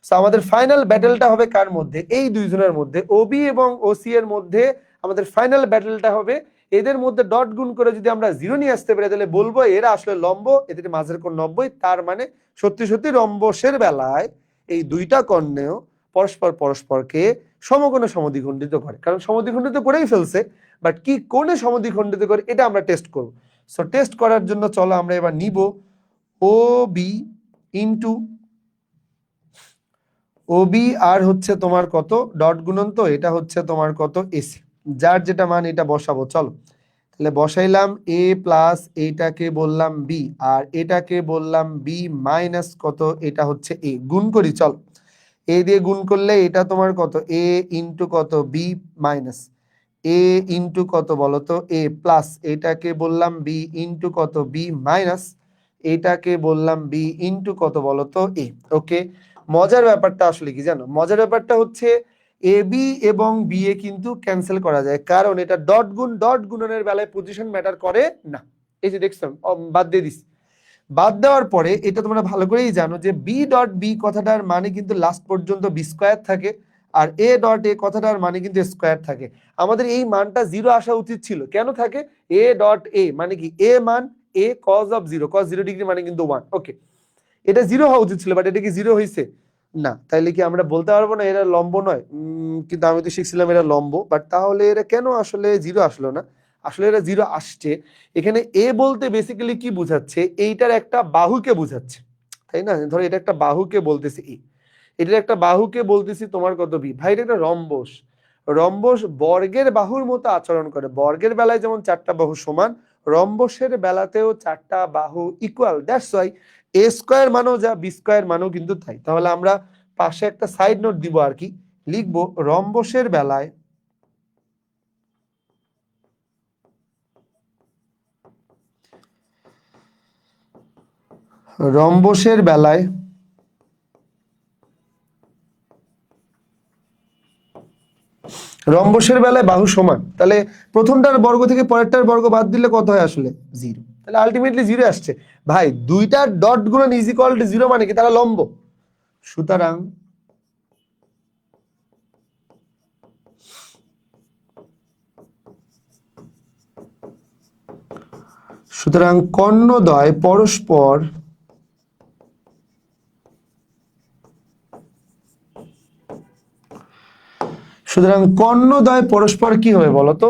সো আমাদের ফাইনাল ব্যাটলটা হবে কার মধ্যে? এই দুইজনের মধ্যে, ওবি এবং ওসি এর মধ্যে আমাদের ফাইনাল ব্যাটলটা হবে। এদের মধ্যে ডট গুণ করে যদি আমরা 0 নিয়ে আসতে পারি, তাহলে বলবো এরা আসলে লম্ব, এদের মাঝের কোণ 90। তার মানে সত্যি সত্যি রম্বসের বেলায় এই দুইটা কর্ণেও পরস্পরকে সমকোণে সমদ্বিখণ্ডিত করে, কারণ সমদ্বিখণ্ডিত করেই ফেলছে, বাট কি কোণে সমদ্বিখণ্ডিত করে এটা আমরা টেস্ট করব। সো টেস্ট করার জন্য চলো আমরা এবার নিব ও বি ইন্টু ওবি, আর হচ্ছে তোমার কত ডট গুণন, তো এটা হচ্ছে তোমার কত এসি, যার যেটা মান এটা বসাবো। চলো তাহলে বসাইলাম এ প্লাস এইটাকে বললাম বি, আর এটাকে বললাম বি মাইনাস কত, এটা হচ্ছে এ। গুণ করি চলো, এ দিয়ে গুণ করলে এটা তোমার কত? এ ইন্টু কত? বি মাইনাস এ ইন্টু কত বলতো? এ প্লাস এটাকে বললাম বি ইন্টু কত? বি মাইনাস এটাকে বললাম বি ইন্টু কত বলতো? এ। ওকে, মজার ব্যাপারটা আসলে কি জানো? মজার ব্যাপারটা হচ্ছে এ বি এবং বি এ কিন্তু ক্যান্সেল করা যায়, কারণ এটা ডট গুণনের বেলায় পজিশন ম্যাটার করে না। এই যে দেখছো, বাদ দিয়ে দিস। বাদ দেওয়ার পরে এটা তোমরা ভালো করেই জানো যে বি ডট বি কথাটার মানে কিন্তু লাস্ট পর্যন্ত বি স্কোয়ার থাকে, আর এ ডট এ কথাটার মানে কিন্তু স্কোয়ার থাকে। আমাদের এই মানটা 0 আসা উচিত ছিল। কেন থাকে? এ ডট এ মানে কি? এ মান এ কজ অফ 0, কজ 0 ডিগ্রি মানে কিন্তু 1। ওকে, এটা 0 হওয়া উচিত ছিল, বাট এটা কি 0 হয়েছে? না। তাইলে কি আমরা বলতে পারবো না এরা লম্ব নয়? কিন্তু আমি তো শিখছিলাম এরা লম্ব, বাট তাহলে এরা কেন আসলে 0 আসলো না? আসলে এরা 0 আসছে। এখানে এ বলতে বেসিক্যালি কি বুঝাচ্ছে? এইটার একটা বাহুকে বুঝাচ্ছে, তাই না? ধরো এটা একটা বাহুকে বলতেছি এ, এটার একটা বাহুকে বলতেছি তোমার কত? বি। ভাই এটা একটা রম্বস, রম্বস বর্গের বাহুর মতো আচরণ করে। বর্গের বেলায় যেমন 4টা বাহু সমান, রম্বসের বেলাতেও 4টা বাহু equal. That's Y A square মানেও যা, বি স্কোয়ার মানেও কিন্তু তাই। তাহলে আমরা পাশে একটা সাইড নোট দিব আর কি, লিখবো রম্বসের বেলায়, রম্বসের বেলায় রম্বসের বেলায় বাহু সমান, তাহলে প্রথমটার বর্গ থেকে পরেরটার বর্গ বাদ দিলে কত হয় আসলে 0, তাহলে আলটিমেটলি 0 আসছে। ভাই দুইটার ডট গুণন ইজ ইকুয়াল টু 0 মানে কি তারা লম্ব। সুতরাং কর্ণদ্বয় পরস্পর কি হবে বলতো,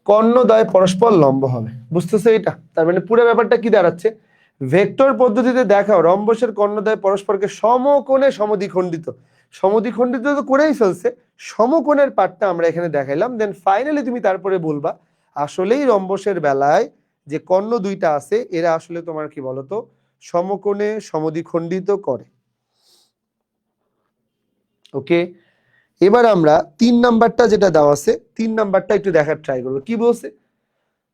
কর্ণদ্বয় পরস্পর লম্ব হবে। বুঝতেছো এটা? তার মানে পুরো ব্যাপারটা কি দাঁড়াচ্ছে, ভেক্টর পদ্ধতিতে দেখাও রম্বসের কর্ণদ্বয় পরস্পরকে সমকোণে সমদ্বিখণ্ডিত। সমদ্বিখণ্ডিত তো করেই ফেলছে, সমকোণের পার্টটা আমরা এখানে দেখাইলাম। দেন ফাইনালি তুমি তারপরে বলবা আসলেই রম্বসের বেলায় যে কর্ণ দুইটা আছে এরা আসলে তোমার কি বলতো সমকোণে সমদ্বিখণ্ডিত করে। ওকে, এবার আমরা 3 নাম্বারটা যেটা দেওয়া আছে 3 নাম্বারটা একটু দেখার ট্রাই করবো। কি বলছে,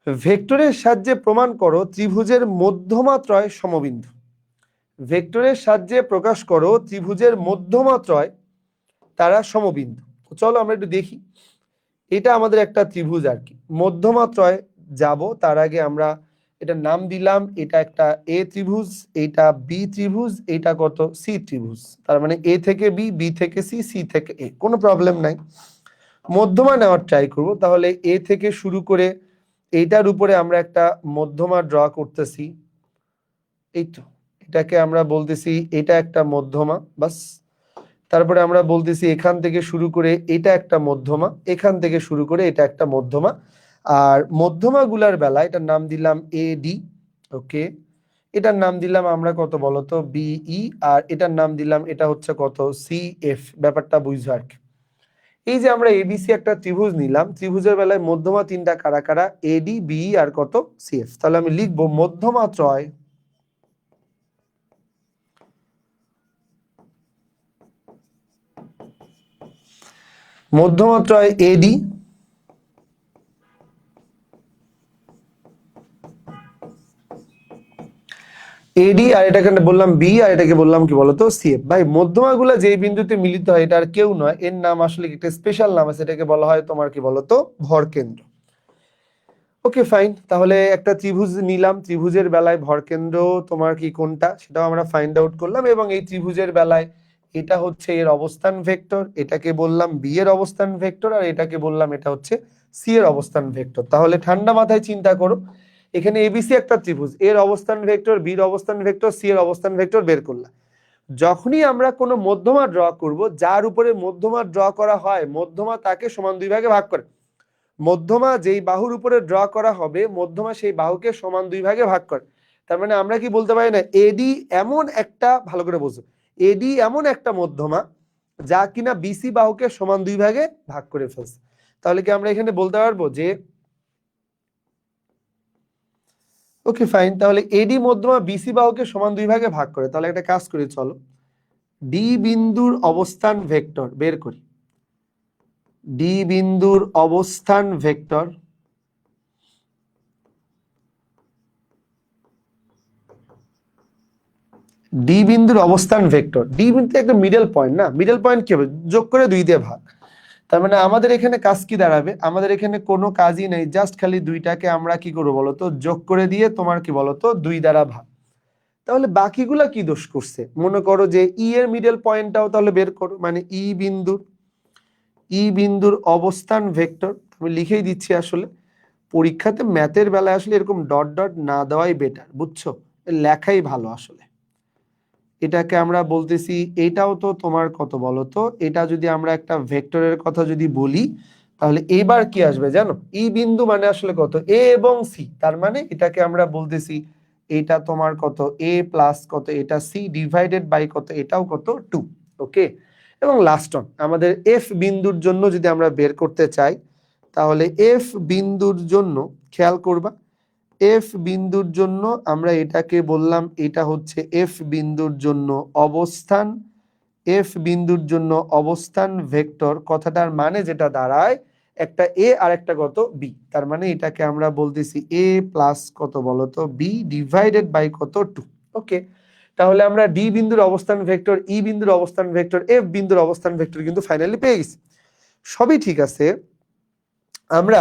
ভেক্টরের সাহায্যে প্রমাণ করো ত্রিভুজের মধ্যমাত্রয় সমবিন্দু। ভেক্টরের সাহায্যে প্রকাশ করো ত্রিভুজের মধ্যমাত্রয় তারা সমবিন্দু। চলো আমরা একটু দেখি, এটা আমাদের একটা ত্রিভুজ আর কি, মধ্যমাত্রয় যাব তার আগে আমরা এটার নাম দিলাম, এটা একটা এ ত্রিভুজ, এটা বি ত্রিভুজ, এটা কত সি ত্রিভুজ। তার মানে এ থেকে বি, বি থেকে সি, সি থেকে এ, কোনো প্রবলেম নাই। মধ্যমা নেওয়ার ট্রাই করব, তাহলে এ থেকে শুরু করে এইটার উপরে আমরা একটা মধ্যমা ড্র করতেছি। এই তো এটাকে আমরা বলতেছি এটা একটা মধ্যমা, বাস। তারপরে আমরা বলতেছি এখান থেকে শুরু করে এটা একটা মধ্যমা, এখান থেকে শুরু করে এটা একটা মধ্যমা। আর মধ্যমা গুলার বেলা এটার নাম দিলাম এ ডি। ওকে, এটার নাম দিলাম আমরা কত বলতো বিই, আর এটার নাম দিলাম এটা হচ্ছে কত সি এফ। ব্যাপারটা বুঝছো আর কি। এই যে আমরা এবিসি একটা ত্রিভুজ নিলাম, ত্রিভুজের বেলায় মধ্যমা তিনটা কারা কারা, এডি বিই আর কত সিএফ। তাহলে আমি লিখবো মধ্যমা ত্রয় এডি এডি, আর এটাকে বললাম বি, আর এটাকে বললাম কি বলতো সিএফ। ভাই মধ্যমা গুলা যেই বিন্দুতে মিলিত হয় এটা আর কেউ নয়, এর নাম আসলে একটা স্পেশাল নাম আছে, এটাকে বলা হয় তোমার কি বলতো ভর কেন্দ্র। ওকে ফাইন, তাহলে একটা ত্রিভুজ নিলাম, ত্রিভুজের বেলায় ভরকেন্দ্র তোমার কি কোনটা সেটাও আমরা ফাইন্ড আউট করলাম, এবং এই ত্রিভুজের বেলায় এটা হচ্ছে এর অবস্থান ভেক্টর, এটাকে বললাম বি এর অবস্থান ভেক্টর, আর এটাকে বললাম এটা হচ্ছে সি এর অবস্থান ভেক্টর। তাহলে ঠান্ডা মাথায় চিন্তা করো, এখানে এবিসি একটা ত্রিভুজ, এর অবস্থান ভেক্টর, বির অবস্থান ভেক্টর, সি এর অবস্থান ভেক্টর বের করলাম। যখনই আমরা কোনো মধ্যমা ড্র করব, যার উপরে মধ্যমা ড্র করা হয় মধ্যমা তাকে সমান দুই ভাগে ভাগ করে। মধ্যমা যেই বাহুর উপরে ড্র করা হবে মধ্যমা সেই বাহুকে সমান দুই ভাগে ভাগ করে। তার মানে আমরা কি বলতে পারি না এডি এমন একটা, ভালো করে বুঝো, এডি এমন একটা মধ্যমা যা কিনা বিসি বাহুকে সমান দুই ভাগে ভাগ করে ফেলছে। তাহলে কি আমরা এখানে বলতে পারবো যে ওকে ফাইন, তাহলে এডি মধ্যমা বিসি বাহুকে সমান দুই ভাগে ভাগ করে। তাহলে একটা কাজ করি, চলো ডি বিন্দুর অবস্থান ভেক্টর বের করি। ডি বিন্দুর অবস্থান ভেক্টর ডি বিন্দুর অবস্থান ভেক্টর, ডি বিন্দু একটা মিডল পয়েন্ট না, মিডল পয়েন্ট কি হবে যোগ করে 2 দিয়ে ভাগ। তার মানে আমাদের এখানে কাজ কি দাঁড়াবে, আমাদের এখানে কোনো কাজই নেই, জাস্ট খালি দুইটাকে আমরা কি করবো বলতো যোগ করে দিয়ে তোমার কি বলতো 2 দ্বারা ভাগ। তাহলে বাকিগুলা কি দোষ করছে, মনে করো যে ই এর মিডল পয়েন্টটাও তাহলে বের করো, মানে ই বিন্দুর অবস্থান ভেক্টর আমি লিখেই দিচ্ছি। আসলে পরীক্ষাতে ম্যাথের বেলায় আসলে এরকম ডট ডট না দেওয়াই বেটার, বুঝছো, লেখাই ভালো আসলে। এটাকে আমরা বলতেছি, এটাও তো তোমার কত বলতো, এটা যদি আমরা একটা ভেক্টরের কথা যদি বলি তাহলে এবার কি আসবে জানো, ই বিন্দু মানে আসলে কত এ এবং সি, তার মানে এটাকে আমরা বলতেছি এটা তোমার কত এ প্লাস কত এটা সি ডিভাইডেড বাই কত এটাও কত 2। ওকে, এবং লাস্ট অন আমাদের এফ বিন্দুর জন্য যদি আমরা বের করতে চাই, তাহলে এফ বিন্দুর জন্য খেয়াল করবা, এফ বিন্দুর জন্য আমরা এটাকে বললাম এটা হচ্ছে এফ বিন্দুর জন্য অবস্থান, এফ বিন্দুর জন্য অবস্থান ভেক্টর, কথাটার মানে যেটা দাঁড়ায় একটা এ আর একটা কত বি, তার মানে এটাকে আমরা বলতেছি এ প্লাস কত বলতো বি ডিভাইডেড বাই কত 2। ওকে, তাহলে আমরা ডি বিন্দুর অবস্থান ভেক্টর, ই বিন্দুর অবস্থান ভেক্টর, এফ বিন্দুর অবস্থান ভেক্টর কিন্তু ফাইনালি পেয়ে গেছি। সবই ঠিক আছে, আমরা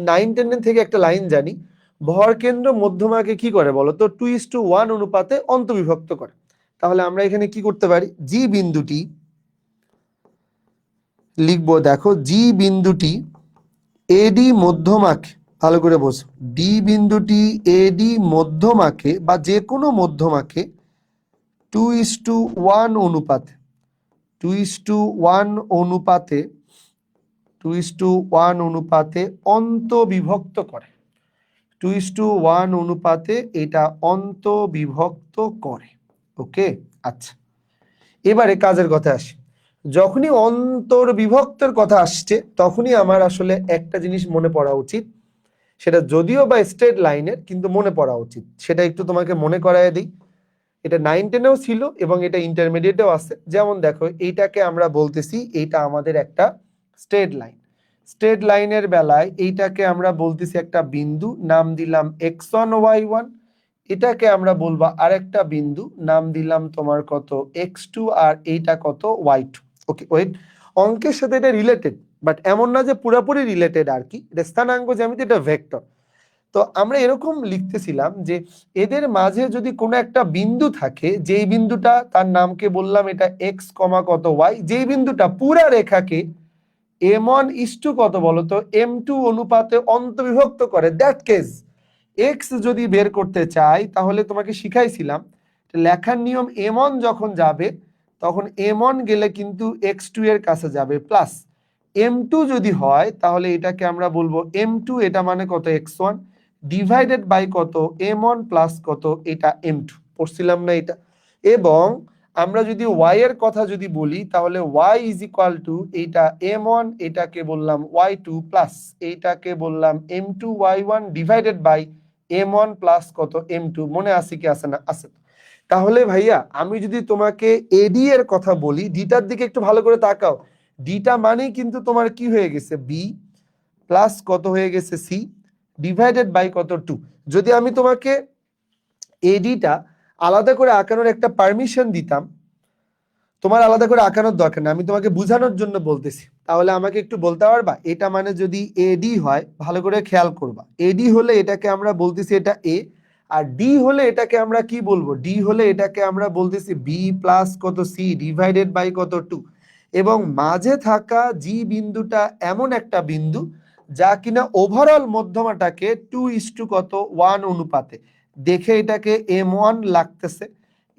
9-10 থেকে একটা লাইন জানি, ভর কেন্দ্র মধ্যমাকে কি করে বলতো 2:1 অনুপাতে অন্তর্বিভক্ত করে। তাহলে আমরা এখানে কি করতে পারি, জি বিন্দুটি লিখবো, দেখো জি বিন্দুটি এডি মধ্যমাকে, ভালো করে বোঝো, ডি বিন্দুটি এডি মধ্যমাকে বা যে কোনো মধ্যমাকে 2:1 অনুপাতে 2:1 অনুপাতে 2:1 অনুপাতে অন্তবিভক্ত করে। 2:1 অনুপাতে এটা অন্তবিভক্ত করে। ওকে, আচ্ছা, এবারে কাজের কথা আসি। যখনই অন্তর্বিভক্তের কথা আসছে তখনই আমার আসলে একটা জিনিস মনে পড়া উচিত, সেটা যদিও বা স্ট্রেট লাইনের, কিন্তু মনে পড়া উচিত, সেটা একটু তোমাকে মনে করায় দিই। এটা 9-10-এও ছিল এবং এটা ইন্টারমিডিয়েটেও আছে। যেমন দেখো, এইটাকে আমরা বলতেছি এইটা আমাদের একটা স্ট্রেট লাইন। স্ট্রেট লাইনের বেলায় এইটাকে আমরা বলতেছি একটা বিন্দু, নাম দিলাম x1 y1। এটাকে আমরা বলবো আরেকটা বিন্দু, নাম দিলাম তোমার কত x2, আর এইটা কত y2। ওকে, ওয়েট, অঙ্কের সাথে এটা রিলেটেড, বাট এমন না যে পুরোপুরি রিলেটেড আর কি। এটা স্থানাঙ্ক জ্যামিতি, এটা ভেক্টর। তো আমরা এরকম লিখতেছিলাম যে এদের মাঝে যদি কোনো একটা বিন্দু থাকে, যেই বিন্দুটা তার নামকে বললাম এটা x, কত y, যেই বিন্দুটা পুরা রেখাকে m1 কত বলতো m2 অনুপাতে অন্তর্বিভক্ত করে, দ্যাট কেস x যদি বের করতে চাই তাহলে তোমাকে শিখাইছিলাম লেখার নিয়ম, m1 যখন যাবে তখন m1 গেলে কিন্তু x2 এর কাছে যাবে, প্লাস m2 যদি হয় তাহলে এটাকে আমরা বলবো m2, এটা মানে কত x1 ডিভাইডেড বাই কত m1 প্লাস কত এটা m2, পড়ছিলাম না এটা। এবং আমরা যদি y এর কথা যদি বলি তাহলে y ইজ ইকুয়াল টু এইটা m1, এটাকে বললাম y2 প্লাস এইটাকে বললাম m2 y1 divided by m1 plus কত m2। মনে আছে কি আছে না আছে? তাহলে ভাইয়া আমি যদি তোমাকে এডি এর কথা বলি, ডিটার দিকে একটু ভালো করে তাকাও, ডিটা মানেই কিন্তু তোমার কি হয়ে গেছে বি প্লাস কত হয়ে গেছে সি ডিভাইডেড বাই কত 2। যদি আমি তোমাকে এডিটা আলাদা করে আঁকানোর একটা পারমিশন দিতাম, তোমার আলাদা করে আঁকানোর দরকার নেই, আমি তোমাকে বোঝানোর জন্য বলতেছি, তাহলে আমাকে একটু বলতে পারবা এটা মানে যদি এডি হয়, ভালো করে খেয়াল করবা, এডি হলে এটাকে আমরা বলতেছি এটা এ, আর ডি হলে এটাকে আমরা কি বলবো, ডি হলে এটাকে আমরা বলতেছি বি প্লাস কত সি ডিভাইডেড বাই কত 2। এবং মাঝে থাকা জি বিন্দুটা এমন একটা বিন্দু যা কিনা ওভারঅল মধ্যমাটাকে 2:1 অনুপাতে, দেখে এটাকে m1 লাগতেছে,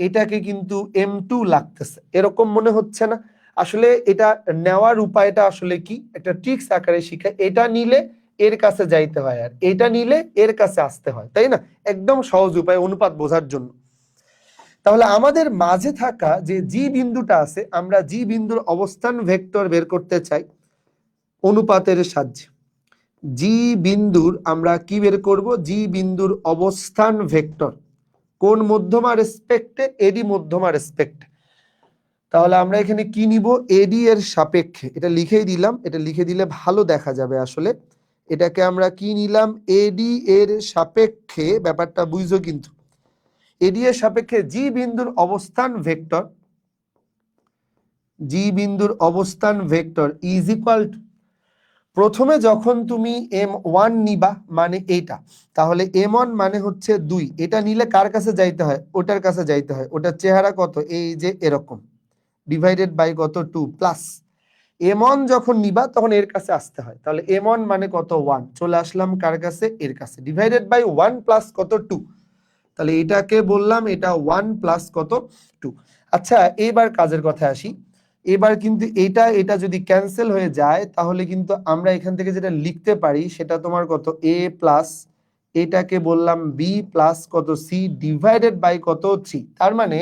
এটাকে কিন্তু m2 লাগতেছে, এরকম মনে হচ্ছে না? আসলে এটা নেওয়ার উপায়টা আসলে কি, একটা ট্রিক্স আকারে শিখায়, এটা নিলে এর কাছে যাইতে হয় আর এটা নিলে এর কাছে আসতে হয়, তাই না? একদম সহজ উপায় অনুপাত বোঝার জন্য। তাহলে আমাদের মাঝে থাকা যে জি বিন্দুটা আছে, আমরা জি বিন্দুর অবস্থান ভেক্টর বের করতে চাই অনুপাতের সাহায্যে। জি বিন্দুর আমরা কি বের করব, জি বিন্দুর অবস্থান ভেক্টর কোন মধ্যমা রেসপেক্টে, এডি মধ্যমা রেসপেক্টে। তাহলে আমরা এখানে কি নিব, এডি এর সাপেক্ষে, এটা লিখেই দিলাম, এটা লিখে দিলে ভালো দেখা যাবে আসলে। এটাকে আমরা কি নিলাম, এডি এর সাপেক্ষে, ব্যাপারটা বুঝছো কিন্তু, এডি এর সাপেক্ষে জি বিন্দুর অবস্থান ভেক্টর, জি বিন্দুর অবস্থান ভেক্টর ইজ ইকুয়াল টু, প্রথমে যখন তুমি m1 নিবা মানে এইটা, তাহলে m1 মানে হচ্ছে 2, এটা নিলে কার কাছে যাইতে হয়, ওটার কাছে যাইতে হয়, ওটার চেহারা কত এই যে এরকম, ডিভাইডেড বাই কত 2, প্লাস m1 যখন নিবা তখন এর কাছে আসতে হয়, তাহলে m1 মানে কত 1, চলে আসলাম কার কাছে, এর কাছে, ডিভাইডেড বাই 1 প্লাস কত 2, তাহলে এটাকে বললাম এটা 1 প্লাস কত 2। আচ্ছা, এইবার কাজের কথা আসি। এবার কিন্তু এটা এটা যদি ক্যান্সেল হয়ে যায় তাহলে কিন্তু আমরা এখান থেকে যেটা লিখতে পারি সেটা তোমার কত a প্লাস, এটাকে বললাম b প্লাস কত c ডিভাইডেড বাই কত 3। তার মানে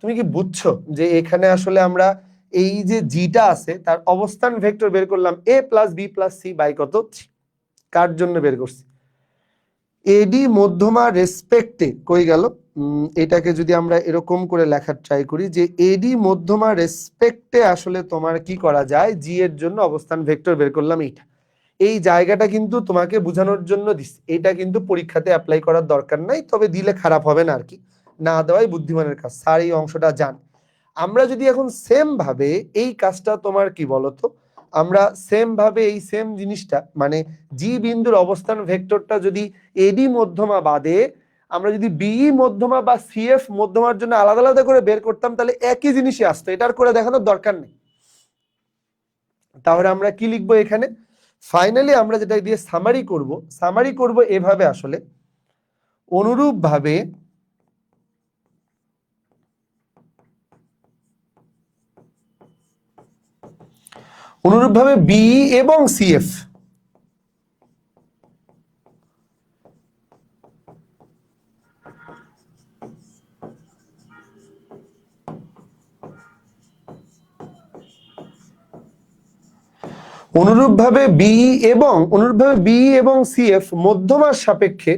তুমি কি বুঝছো যে এখানে আসলে আমরা এই যে জিটা আছে তার অবস্থান ভেক্টর বের করলাম a plus b plus c by কত 3। কার জন্য বের করছি, এডি মধ্যমা রেসপেক্টে, কই গেল, এটাকে যদি আমরা এরকম করে লেখার ট্রাই করি যে এডি মধ্যমা রেসপেক্টে আসলে তোমার কি করা যায়, জি এর জন্য অবস্থান ভেক্টর বের করলাম এইটা। এই জায়গাটা কিন্তু তোমাকে বোঝানোর জন্য দিচ্ছি, এটা কিন্তু পরীক্ষাতে অ্যাপ্লাই করার দরকার নাই, তবে দিলে খারাপ হবে না আর কি, না দেওয়াই বুদ্ধিমানের কাজ, স্যার এই অংশটা জান। আমরা যদি এখন সেম ভাবে এই কাজটা তোমার কি বলতো আমরা সেম ভাবে এই সেম জিনিসটা মানে জি বিন্দুর অবস্থান ভেক্টরটা যদি এডি মধ্যমা বাদে আমরা যদি বিই মধ্যমা বা সিএফ মধ্যমার জন্য আলাদা আলাদা করে বের করতাম তাহলে একই জিনিসই আসতো, এটার করে দেখানোর দরকার নেই। তাহলে আমরা কি লিখবো এখানে? ফাইনালি আমরা যেটা দিয়ে সামারি করব এভাবে, আসলে অনুরূপভাবে বিই এবং সিএফ অনুরূপভাবে বিই এবং সিএফ মধ্যমার সাপেক্ষে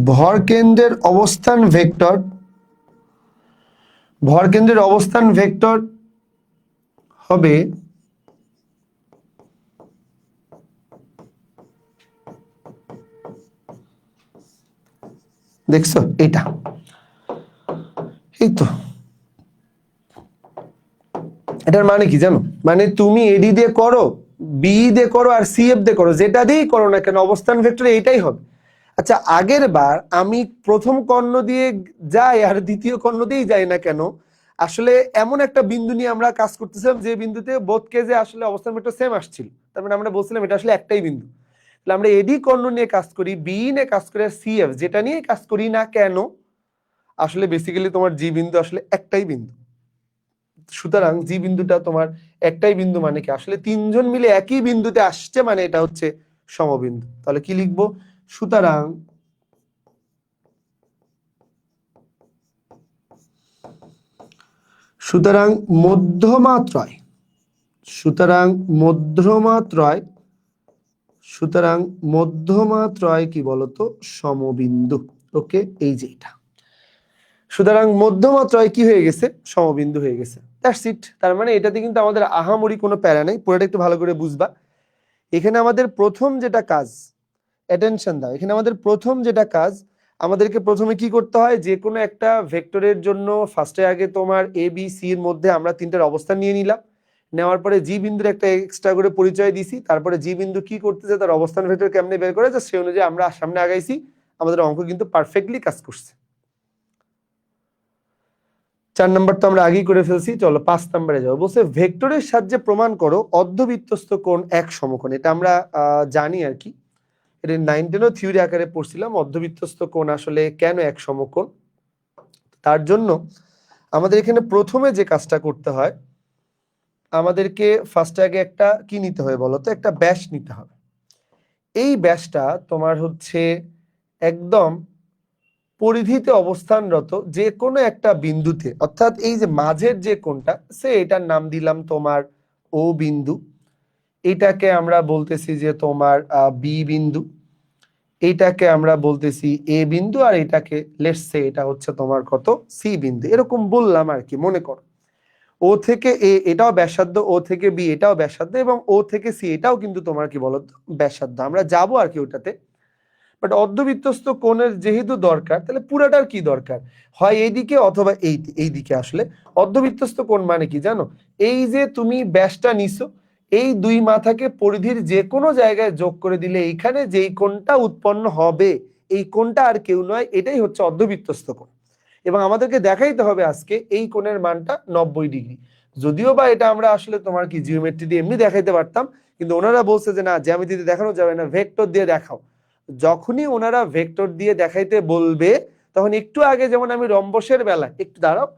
ভরকেন্দ্রের অবস্থান ভেক্টর হবে দেখছো এটা, এই তো এটার মানে কি জানো? মানে তুমি এডি দিয়ে করো, বিই দিয়ে করো আর সিএফ দিয়ে করো, যেটা দিয়েই করো না কেন অবস্থান ভেক্টর এইটাই হবে। আচ্ছা, আগের বার আমি প্রথম কর্ণ দিয়ে যাই আর দ্বিতীয় কর্ণ দিয়েই যাই না কেন, আসলে এমন একটা বিন্দু নিয়ে আমরা কাজ করতেছিলাম যে বিন্দুতে বোথ কেজে আসলে অবস্থান ভেক্টর সেম আসছিল, তার মানে আমরা বলছিলাম এটা আসলে একটাই বিন্দু। তাহলে আমরা এডি কর্ণ নিয়ে কাজ করি, বিই নিয়ে কাজ করি, আর সিএফ যেটা নিয়ে কাজ করি না কেন, আসলে বেসিক্যালি তোমার জি বিন্দু আসলে একটাই বিন্দু। সুতরাং জি বিন্দুটা তোমার একটাই বিন্দু মানে কি, আসলে তিনজন মিলে একই বিন্দুতে আসছে মানে এটা হচ্ছে সমবিন্দু। তাহলে কি লিখবো? সুতরাং মধ্যমাত্রয় কি বলতো? সমবিন্দু। ওকে, এই যে এটা, সুতরাং মধ্যমাত্রয় কি হয়ে গেছে? সমবিন্দু হয়ে গেছে। That's it. তার মানে এটাতে কিন্তু আমাদের আহামরি কোনো প্যারা নেই, পুরোটা একটু ভালো করে বুঝবা। এখানে আমাদের প্রথম যেটা কাজ, অ্যাটেনশন দাও, এখানে আমাদের প্রথম যেটা কাজ, আমাদেরকে প্রথমে কি করতে হয়? যে কোনো একটা ভেক্টরের জন্য ফার্স্টে আগে তোমার এ বি সি এর মধ্যে আমরা তিনটার অবস্থান নিয়ে নিলাম, নেওয়ার পরে জি বিন্দুর একটা এক্সট্রা করে পরিচয় দিছি, তারপরে জি বিন্দু কি করতেছে তার অবস্থান ভেক্টর কেমনে বের করে, সেই অনুযায়ী আমরা সামনে আগাইছি, আমাদের অঙ্ক কিন্তু পারফেক্টলি কাজ করছে। 4 নম্বর তো আমরা আগেই করে ফেলছি, চলো 5 নম্বরে যাবো। বলছে ভেক্টরের সাহায্যে প্রমাণ করো অর্ধবৃত্তস্থ কোণ এক সমকোণ। এটা আমরা জানি আর কি, এটা 9-10 থিওরি আকারে পড়ছিলাম, অর্ধবৃত্তস্থ কোণ আসলে কেন এক সমকোণ। তার জন্য আমাদের এখানে প্রথমে যে কাজটা করতে হয়, আমাদেরকে ফার্স্ট আগে একটা কি নিতে হবে বলতো? একটা ব্যাস নিতে হবে। এই ব্যাসটা তোমার হচ্ছে একদম পরিধিতে অবস্থানরত যে কোনো একটা বিন্দুতে, অর্থাৎ এই যে মাঝের যে কোণটা, সে এটার নাম দিলাম তোমার ও বিন্দু, এটাকে আমরা বলতেছি যে তোমার বি বিন্দু, এইটাকে আমরা বলতেছি এ বিন্দু, আর এটাকে লেটস সে এটা হচ্ছে তোমার কত? সি বিন্দু। এরকম বললাম আর কি। মনে করো ও থেকে এ এটাও ব্যাসার্ধ, ও থেকে বি এটাও ব্যাসার্ধ, এবং ও থেকে সি এটাও কিন্তু তোমার কি বলতো? ব্যাসার্ধ। আমরা যাবো আর কি ওটাতে, বাট অর্ধবৃত্তস্থ কোণের যেহেতু দরকার, তাহলে পুরাটার কি দরকার? হয় এইদিকে অথবা এইদিকে। আসলে অর্ধবৃত্তস্থ কোণ মানে কি জানো? এই যে তুমি ব্যাসটা নিছো, এই দুই মাথাকে পরিধির যে কোনো জায়গায় যোগ করে দিলে এইখানে যেই কোণটা উৎপন্ন হবে, এই কোণটা আর কেউ নয়, এটাই হচ্ছে অর্ধবৃত্তস্থ কোণ। এবং আমাদেরকে দেখাইতে হবে আজকে এই কোণের মানটা 90 ডিগ্রি। যদিও বা এটা আমরা আসলে তোমার কি জিওমেট্রি দিয়ে এমনি দেখাইতে পারতাম, কিন্তু ওনারা বলছে যে না, জ্যামিতিতে দেখানো যাবে না, ভেক্টর দিয়ে দেখাও। যখনই ওনারা ভেক্টর দিয়ে দেখাইতে বলবে, তখন একটু আগে যেমন আমি রম্বসের বেলায়, একটু দাঁড়াও,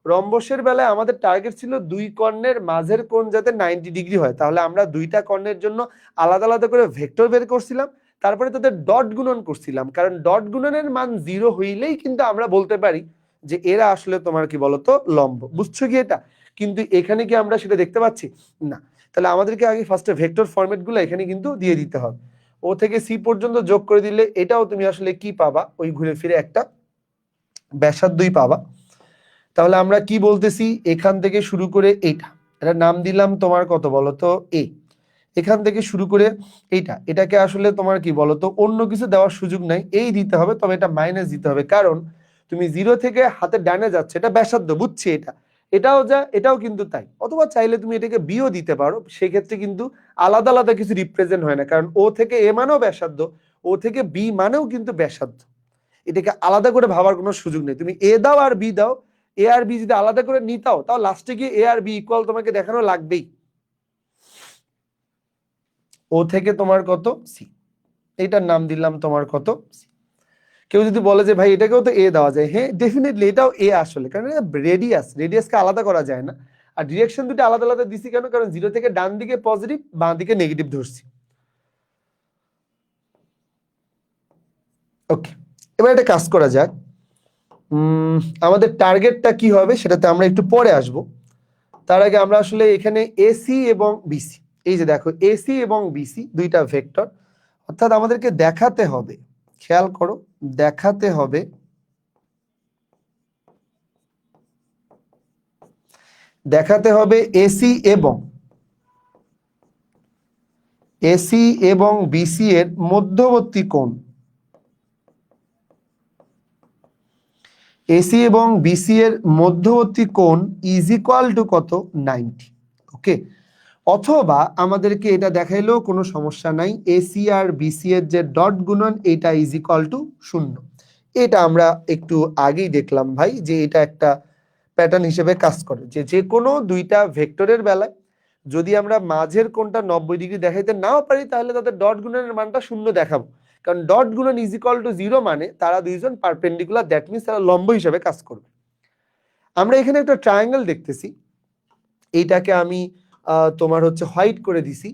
রম্বসের বেলায় আমাদের টার্গেট ছিল দুই কর্ণের মাঝের কোণ যাতে 90 ডিগ্রি হয়। তাহলে আমরা দুইটা কর্ণের জন্য আলাদা আলাদা করে ভেক্টর বের করছিলাম, তারপরে তাদের ডট গুণন করছিলাম, কারণ ডট গুণনের মান 0 হইলেই কিন্তু আমরা বলতে পারি যে এরা আসলে তোমার কি বলতো? লম্ব। বুঝছো কি এটা? কিন্তু এখানে কি আমরা সেটা দেখতে পাচ্ছি না। তাহলে আমাদেরকে আগে ফার্স্টে ভেক্টর ফরম্যাট গুলো এখানে কিন্তু দিয়ে দিতে হবে। ও থেকে সি পর্যন্ত যোগ করে দিলে এটাও তুমি আসলে কি পাবা? ওই ঘুরে ফিরে একটা ব্যাসার্ধই পাবা। তাহলে আমরা কি বলতেছি? এখান থেকে শুরু করে এটার নাম দিলাম তোমার কত বলতো? এ। এখান থেকে শুরু করে এটাকে আসলে তোমার কি বলতো অন্য কিছু দেওয়ার সুযোগ নাই, এই দিতে হবে, তবে এটা মাইনাস দিতে হবে, কারণ তুমি 0 থেকে হাতের ডানে যাচ্ছে, এটা ব্যাসার্ধ, বুঝছি, এটাও যা, এটাও কিন্তু তাই। অথবা চাইলে তুমি এটাকে বিও দিতে পারো, সেক্ষেত্রে কিন্তু আলাদা আলাদা কিছু রিপ্রেজেন্ট হয় না, কারণ ও থেকে এ মানেও ব্যাসার্ধ, ও থেকে বি মানেও কিন্তু ব্যাসার্ধ। এটাকে আলাদা করে ভাবার কোনো সুযোগ নেই। তুমি এ দাও আর বি দাও, এ আর বি যদি আলাদা করে নিতাও, তাও লাস্টে গিয়ে এ আর বি ইকুয়াল তোমাকে দেখানো লাগবেই। ও থেকে তোমার কত সি, এইটার নাম দিলাম তোমার কত সি। কেউ যদি বলে যে ভাই এটাকেও তো এ দেওয়া যায়, হ্যাঁ ডেফিনেটলি এটাও এ আসলে, কারণ রেডিয়াসকে আলাদা করা যায় না। আর ডিরেকশন দুটো আলাদা আলাদা দিছি কেন, কারণ 0 থেকে ডান দিকে পজিটিভ, বাঁ দিকে নেগেটিভ ধরছি। ওকে, এবার একটা কাজ করা যাক। আমাদের টার্গেটটা কি হবে সেটাতে আমরা একটু পরে আসব। তার আগে আমরা আসলে এখানে এসি এবং বিসি, এই যে দেখো এসি এবং বিসি দুইটা ভেক্টর, অর্থাৎ আমাদেরকে দেখাতে হবে, খেয়াল করো, দেখাতে হবে এসি এবং বিসি এর মধ্যবর্তী কোণ, এসি এবং বিসি এর মধ্যবর্তী কোণ ইজ ইকুয়াল টু কত 90। ওকে, অথবা আমাদেরকে এটা দেখাইলেও কোনো সমস্যা নাই, এসি আর বিসি এর যে ডট গুণন এটা ইজ ইকুয়াল টু 0। এটা আমরা একটু আগেই দেখলাম ভাই যে এটা একটা প্যাটার্ন হিসেবে কাজ করে, যে কোনো দুইটা ভেক্টরের বেলায় যদি আমরা মাঝের কোণটা 90 ডিগ্রি দেখাইতে নাও পারি, তাহলে তাদের ডট গুণনের মানটা 0 দেখাবো, কারণ ডট গুণন ইজ ইকুয়াল টু 0 মানে তারা দুইজন পারপেন্ডিকুলার, দ্যাট মিনস তারা লম্ব হিসেবে কাজ করবে। আমরা এখানে একটা ট্রায়াঙ্গেল দেখতেছি, এইটাকে আমি তোমার হচ্ছে হোয়াইট করে দিছি।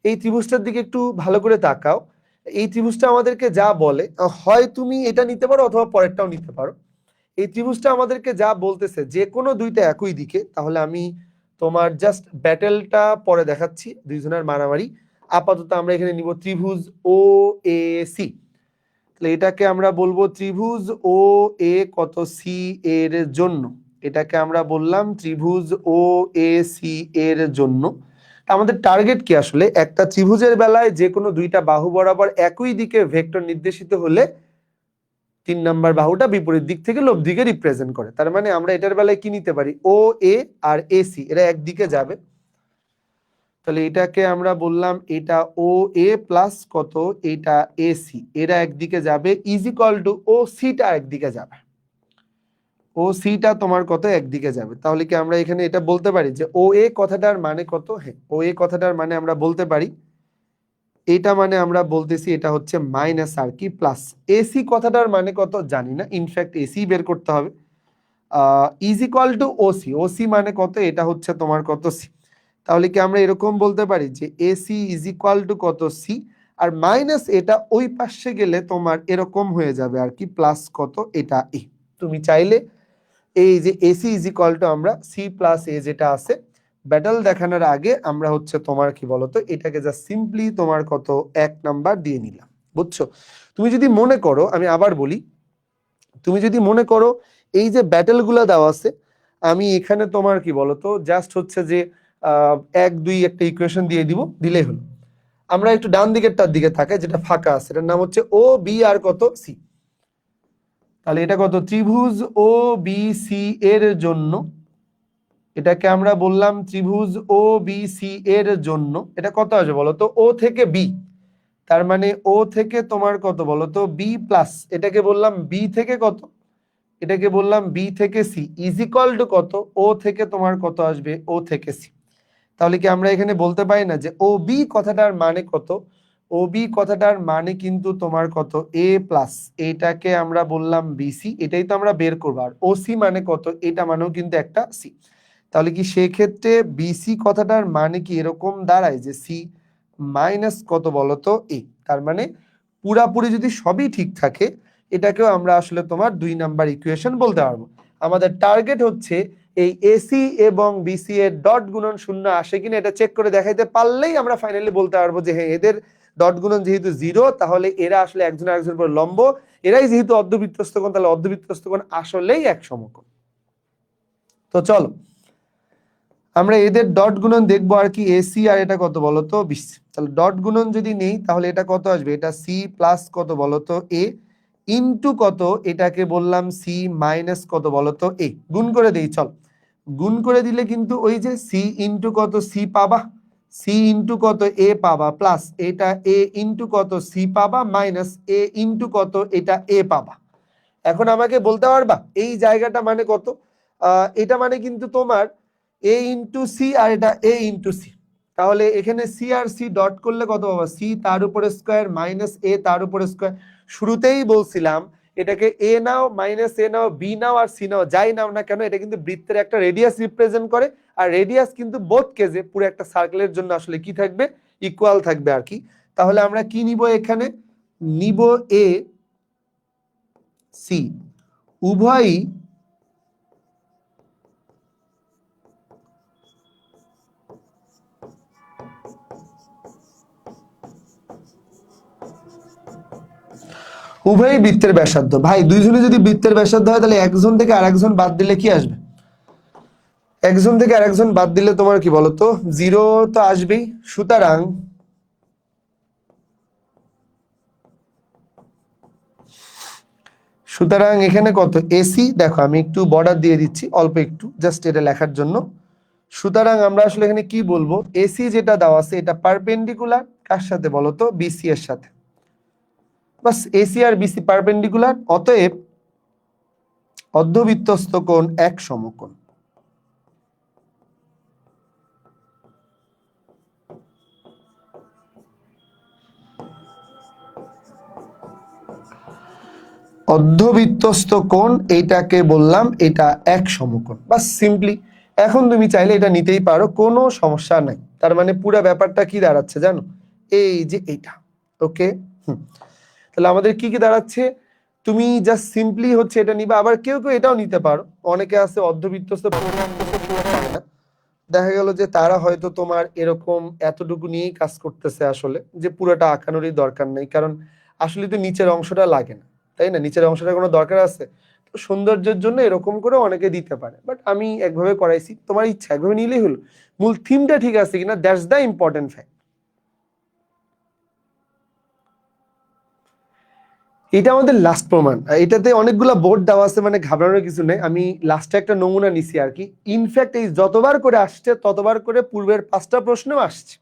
এই ত্রিভুজটার দিকে একটু ভালো করে তাকাও। এই ত্রিভুজটা আমাদেরকে যা বলে, হয় তুমি এটা নিতে পারো অথবা পরেরটাও নিতে পারো। এই ত্রিভুজটা আমাদেরকে যা বলতেছে যে কোনো দুইটা একই দিকে, তাহলে আমি তোমার জাস্ট ব্যাটেলটা পরে দেখাচ্ছি, দুইজনের মারামারি। আপাতত আমরা এখানে নিব ত্রিভুজ ও এ সি, তাহলে এটাকে আমরা বলবো ত্রিভুজ ও এ কত সি এর জন্য, এটাকে আমরা বললাম ত্রিভুজ ও এ সি এর জন্য। আমাদের টার্গেট কি আসলে, একটা ত্রিভুজের বেলায় যে কোনো দুইটা বাহু বরাবর একই দিকে ভেক্টর নির্দেশিত হলে 3 নাম্বার বাহুটা বিপরীত দিক থেকে লব দিকে রিপ্রেজেন্ট করে। তার মানে আমরা এটার বেলায় কি নিতে পারি, ও এ আর এসি এরা একদিকে যাবে, তাহলে এটাকে আমরা বললাম এটা ও এ প্লাস কত এটা এসি, এরা একদিকে যাবে, ইজ ইকুয়াল টু ও সিটা একদিকে যাবে, ও সিটা তোমার কত একদিকে যাবে। তাহলে কি আমরা এখানে এটা বলতে পারি যে ও এ কথাটার মানে কত, হ্যাঁ ও এ কথাটার মানে আমরা বলতে পারি, এটা মানে আমরা বলতেছি এটা হচ্ছে মাইনাস আর কি প্লাস। এসি কথাটার মানে কত জানি না, ইনফ্যাক্ট এসি বের করতে হবে। Is equal two OC, OC মানে কত, এটা হচ্ছে তোমার কত সি। তাহলে কি আমরা এরকম বলতে পারি যে এসি ইজ ইকুয়াল টু কত সি, আর মাইনাস এটা ওই পাশে গেলে তোমার এরকম হয়ে যাবে আর কি, প্লাস কত এটা এ। তুমি চাইলে এই যে এসি ইজ ইকুয়াল টু আমরা সি প্লাস এ যেটা আছে, ব্যাটল দেখানোর আগে আমরা হচ্ছে তোমার কি বলতো এটাকে যা সিম্পলি তোমার কত 1 নাম্বার দিয়ে নিলাম, বুঝছো। তুমি যদি মনে করো, আমি আবার বলি, তুমি যদি মনে করো এই যে ব্যাটেল গুলা দেওয়া আছে, আমি এখানে তোমার কি বলতো জাস্ট হচ্ছে যে 1 2 একটা ইকুয়েশন দিয়ে দিব, দিলেই হলো। আমরা একটু ডান দিকেরটার দিকে তাকাই, যেটা ফাঁকা আছে, এটার নাম হচ্ছে ও বি আর কত সি। তাহলে এটা কত, ত্রিভুজ ও বি সি এর জন্য, এটাকে আমরা বললাম ত্রিভুজ ও বি সি এর জন্য, এটা কত আসবে বলতো, ও থেকে বি, তার মানে ও থেকে তোমার কত বলতো বি প্লাস, এটাকে বললাম বি থেকে কত, এটাকে বললাম বি থেকে সি, ইজ ইকুয়াল টু কত, ও থেকে তোমার কত আসবে, ও থেকে সি। তাহলে কি আমরা এখানে বলতে পারি না যে ও বি কথাটার মানে কত, ও বি কথাটার মানে কিন্তু তোমার কত এ প্লাস, এটাকে আমরা বললাম বিসি, এটাই তো আমরা বের করবো, আর ও সি মানে কত, এটা মানেও কিন্তু একটা সি। তাহলে কি সেক্ষেত্রে বিসি কথাটার মানে কি এরকম দাঁড়ায় যে সি মাইনাস কত বলতো এ, তার মানে পুরাপুরি যদি সবই ঠিক থাকে, এটাকেও আমরা আসলে তোমার 2 নাম্বার ইকুয়েশন বলতে পারবো। আমাদের টার্গেট হচ্ছে এই এসি এবং বিসি এর ডট গুণন 0 আসে কিনা এটা চেক করে দেখাইতে পারলেই আমরা ফাইনালি বলতে পারবো যে হ্যাঁ এদের ডট গুণন যেহেতু 0, তাহলে এরা আসলে একজন আরেকজনের উপর লম্ব, এরাই যেহেতু অর্ধবৃত্তস্থ কোণ, তাহলে অর্ধবৃত্তস্থ কোণ আসলেই এক সমকোণ। তো চলো আমরা এদের ডট গুণন দেখবো আর কি, এসি আর এটা কত বলতো 20। তাহলে ডট গুণন যদি নেই তাহলে এটা কত আসবে, এটা সি প্লাস কত বলতো এ ইন্টু কত, এটাকে বললাম সি মাইনাস কত বলতো এ। গুণ করে দেই, চল গুণ করে দিলে কিন্তু ওই যে সি ইন্টু কত সি পাবা, সি ইন্টু কত এ পাবা, প্লাস এটা এ ইন্টু কত সি পাবা, মাইনাস এ ইন্টু কত এটা এ পাবা। এখন আমাকে বলতে পারবা এই জায়গাটা মানে কত? এটা মানে কিন্তু তোমার এ ইন্টু সি আর এটা এ ইন্টু সি। তাহলে এখানে সি আর সি ডট করলে কত পাবা, সি তার উপরে স্কোয়ার মাইনাস এ তার উপরে স্কোয়ার। শুরুতেই বলছিলাম এটাকে এ নাও মাইনাস এ নাও বি নাও আর সি নাও, যাই নাও না কেন, এটা কিন্তু বৃত্তের একটা রেডিয়াস রিপ্রেজেন্ট করে। আর রেডিয়াস কিন্তু বোথ কেজে পুরো একটা সার্কেলের জন্য আসলে কি থাকবে, ইকুয়াল থাকবে আর কি। তাহলে আমরা কি নিব এখানে, নিব এ সি উভয়ই উভয়ই বৃত্তের ব্যাসার্ধ। ভাই দুইজনে যদি বৃত্তের ব্যাসার্ধ হয় তাহলে একজন থেকে আরেকজন বাদ দিলে কি আসবে, একজন থেকে আরেকজন বাদ দিলে তোমার কি বলতো, জিরো তো আসবেই। সুতরাং সুতরাং এখানে কত এসি, দেখো আমি একটু বর্ডার দিয়ে দিচ্ছি অল্প একটু, জাস্ট এটা লেখার জন্য। সুতরাং আমরা আসলে এখানে কি বলবো, এসি যেটা দেওয়া আছে এটা পারপেন্ডিকুলার কার সাথে বলতো, বিসি এর সাথে। বাস এসি আর বিসি পারপেন্ডিকুলার, অতএব অর্ধবৃত্তস্থ কোণ এক সমকোণ। অর্ধবৃত্তস্থ কোণ এইটাকে বললাম এটা এক সমকোণ, বাস সিম্পলি। এখন তুমি চাইলে এটা নিতেই পারো, কোনো সমস্যা নাই। তার মানে পুরো ব্যাপারটা কি দাঁড়াচ্ছে জানো, এই যে এইটা। ওকে, তাহলে আমাদের কি কি দাঁড়াচ্ছে, তুমি জাস্ট সিম্পলি হচ্ছে এটা নিবা। আবার কেউ কেউ এটাও নিতে পারো, অনেকে আছে অর্ধবৃত্তস্থ না, দেখা গেল যে তারা হয়তো তোমার এরকম এতটুকু নিয়েই কাজ করতেছে, আসলে যে পুরোটা আঁকানোরই দরকার নেই, কারণ আসলে তো নিচের অংশটা লাগে না, তাই না? নিচের অংশটা কোনো দরকার আছে? তো সৌন্দর্যের জন্য এরকম করে অনেকে দিতে পারে, বাট আমি একভাবে করাইছি, তোমার ইচ্ছা একভাবে নিলেই হলো। মূল থিমটা ঠিক আছে কিনা, দ্যাটস দ্য ইম্পর্টেন্ট ফ্যাক্ট। এটা আমাদের লাস্ট প্রমাণ। এটাতে অনেকগুলো বোর্ড দেওয়া আছে, মানে ঘাবড়ানোর কিছু নেই। আমি লাস্টে একটা নমুনা নিছি আর কি। ইনফ্যাক্ট এই যতবার করে আসছে ততবার করে পূর্বের 5টা প্রশ্নও আসছে।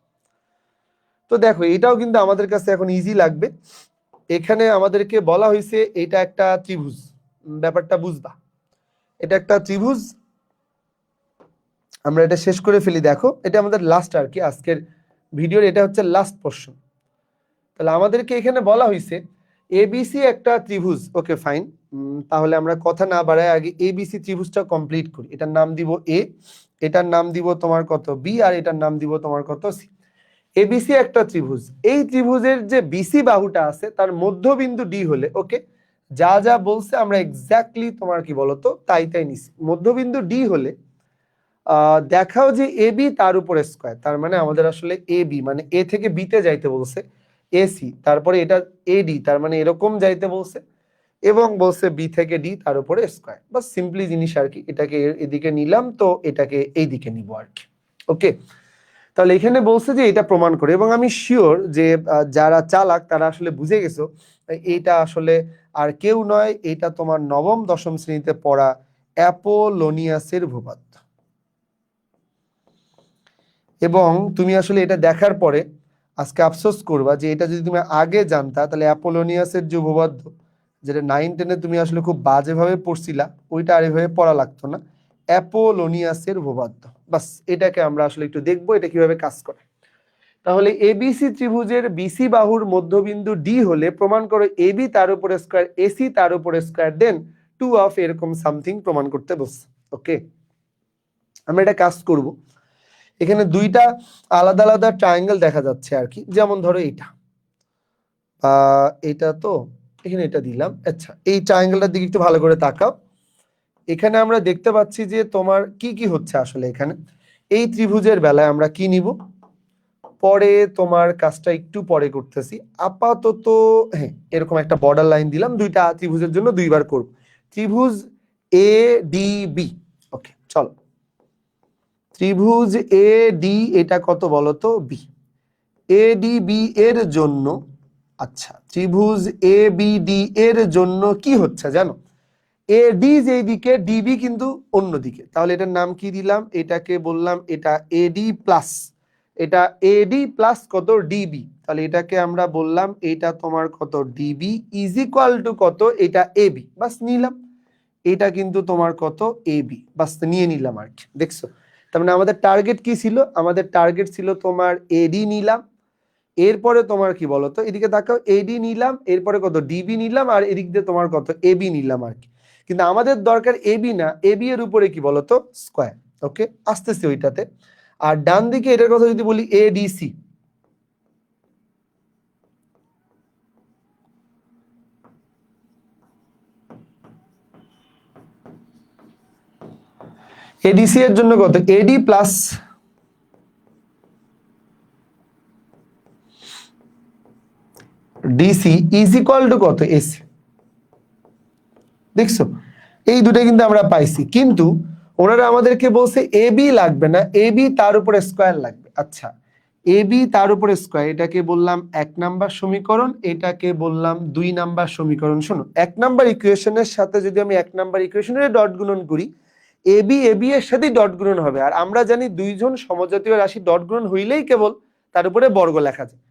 তো দেখো এটাও কিন্তু আমাদের কাছে এখন ইজি লাগবে। এখানে আমাদেরকে বলা হয়েছে এটা একটা ত্রিভুজ, ব্যাপারটা বুঝবা, এটা একটা ত্রিভুজ। আমরা এটা শেষ করে ফেলি। দেখো এটা আমাদের লাস্ট আর কি আজকের ভিডিওর, এটা হচ্ছে লাস্ট প্রশ্ন। তাহলে আমাদেরকে এখানে বলা হয়েছে এবিসি একটা ত্রিভুজ। ওকে ফাইন, তাহলে আমরা কথা না বাড়ায় আগে এবিসি ত্রিভুজটা কমপ্লিট করি। এটার নাম দিব এ, এটার নাম দিব তোমার কত বি, আর এটার নাম দিব তোমার কত সি। এবিসি একটা ত্রিভুজ, এই ত্রিভুজের যে বিসি বাহুটা আছে তার মধ্যবিন্দু ডি হলে, ওকে যা যা বলছে আমরা এক্স্যাক্টলি তোমার কি বলতো তাই তাই নিছি। মধ্যবিন্দু ডি হলে দেখাও যে এ বি তার উপরে স্কোয়ার, তার মানে আমাদের আসলে এ বি মানে এ থেকে বিতে যাইতে বলছে, এসি তারপরে এটা এডি তার মানে এরকম যাইতে বলছে, এবং বলছে বি থেকে ডি তার উপরে স্কোয়ার। বাস সিম্পলি জিনিস আর কি, এটাকে এদিকে নিলাম তো এটাকে এই দিকে নিব আর কি। ওকে, তাহলে এখানে বলছে যে এটা প্রমাণ করে, এবং আমি শিওর যে যারা চালাক তারা আসলে বুঝে গেছো এটা আসলে আর কেউ নয়, এটা তোমার নবম দশম শ্রেণীতে পড়া অ্যাপোলোনিয়াসের ভূপাত। এবং তুমি আসলে এটা দেখার পরে আজকে আফসোস করবা যে এটা যদি তুমি আগে জানতা, তাহলে অ্যাপোলোনিয়াসের যে উপপাদ্য যেটা 9-10-এ তুমি আসলে খুব বাজেভাবে পড়ছিলা, ওইটা আর এভাবে পড়া লাগতো না। অ্যাপোলোনিয়াসের উপপাদ্য, বাস এটাকে আমরা আসলে একটু দেখবো এটা কিভাবে কাজ করে। তাহলে এবিসি ত্রিভুজের বিসি বাহুর মধ্যবিন্দু ডি হলে প্রমাণ করো এবি তার উপরে স্কোয়ার এসি তার উপরে স্কোয়ার দেন 2 অফ এরকম সামথিং প্রমাণ করতে বসছে। ওকে, আমরা এটা কাজ করব। এখানে দুইটা আলাদা আলাদা ট্রায়াঙ্গেল দেখা যাচ্ছে আর কি, যেমন ধরো এটা এটা তো এখানে এটা দিলাম। আচ্ছা, এই ট্রায়াঙ্গেলটার দিকে একটু ভালো করে তাকাও। এখানে আমরা দেখতে পাচ্ছি যে তোমার কি কি হচ্ছে আসলে এখানে। এই ত্রিভুজের বেলায় আমরা কি নিব, পরে তোমার কাজটা একটু পরে করতেছি, আপাতত হ্যাঁ এরকম একটা বর্ডার লাইন দিলাম, দুইটা ত্রিভুজের জন্য দুইবার করব। ত্রিভুজ এ ডি বি, ওকে চলো। ত্রিভুজ এ ডি এটা কত বলতো বি, এ ডি বি এর জন্য, আচ্ছা ত্রিভুজ এ বি ডি এর জন্য কি হচ্ছে জানো, এ ডি যেই দিকে ডিবি কিন্তু অন্যদিকে, তাহলে এটার নাম কি দিলাম, এটাকে বললাম এটা এডি প্লাস, এটা এডি প্লাস কত ডিবি, তাহলে এটাকে আমরা বললাম এটা তোমার কত ডিবি ইজ ইকুয়াল টু কত, এটা এবি, বাস নিলাম, এটা কিন্তু তোমার কত এবি, বাস নিয়ে নিলাম আর কি। দেখছো, তার মানে আমাদের টার্গেট কি ছিল, আমাদের টার্গেট ছিল তোমার এডি নিলাম, এরপরে তোমার কি বলতো এদিকে তাকাও, এডি নিলাম, এরপরে কত ডিবি নিলাম, আর এদিক দিয়ে তোমার কত এবি নিলাম আর কি। কিন্তু আমাদের দরকার এবি না, এবি এর উপরে কি বলতো স্কোয়ার, ওকে আসতেছে ওইটাতে। আর ডান দিকে এটার কথা যদি বলি এডিসি, এডিসি এর জন্য কত এডি plus DC is equal to কত এসি। দেখছো, এই দুটো কিন্তু আমরা পাইছি, কিন্তু ওনারা আমাদেরকে বলছে এবি লাগবে না, এবি তার উপরে স্কোয়ার লাগবে। আচ্ছা, এবি তার উপরে স্কোয়ার, এটাকে বললাম 1 নাম্বার সমীকরণ, এটাকে বললাম 2 নাম্বার সমীকরণ। শোনো, 1 নাম্বার ইকুয়েশনের সাথে যদি আমি 1 নাম্বার ইকুয়েশনের ডট গুণন করি, এবি এবি এর সাথেই ডট গুণন হবে, আর আমরা জানি দুইজন সমজাতীয় রাশি ডট গুণন হইলেই কেবল তার উপরে বর্গ লেখা যায়।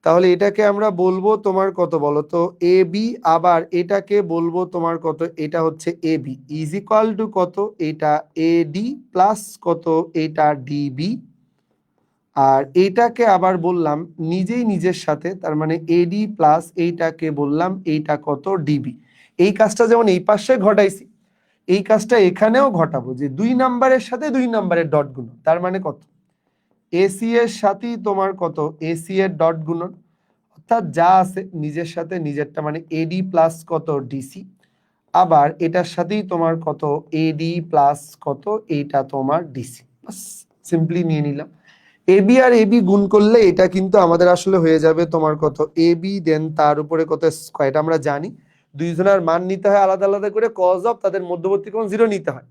তাহলে এটাকে আমরা বলবো তোমার কত বলতো এ বি, আবার এটাকে বলবো তোমার কত, এটা হচ্ছে এ বি ইজ ইকুয়াল টু কত, এটা এ ডি প্লাস কত, এটা ডিবি, আর এইটাকে আবার বললাম নিজেই নিজের সাথে, তার মানে এডি প্লাস এইটাকে বললাম এইটা কত ডিবি। এই কাজটা যেমন এই পাশে ঘটাইছি, এই কাজটা এখানেও ঘটাবো, যে 2 নাম্বারের সাথে 2 নাম্বারের ডট গুণ, তার মানে কত এসি এর সাথেই তোমার কত এসি এর ডট গুণন, অর্থাৎ যা আছে নিজের সাথে নিজেরটা, মানে এডি প্লাস কত ডিসি, আবার এটার সাথেই তোমার কত এডি প্লাস কত এইটা তোমার ডিসি, বাস সিম্পলি নিয়ে নিলাম। এবি আর এবি গুণ করলে এটা কিন্তু আমাদের আসলে হয়ে যাবে তোমার কত এবি, দেন তার উপরে কত স্কয়ার, এটা আমরা জানি দুইজনের মান নিতে হয় আলাদা আলাদা করে, কজ অফ তাদের মধ্যবর্তী কোণ 0 নিতে হয়।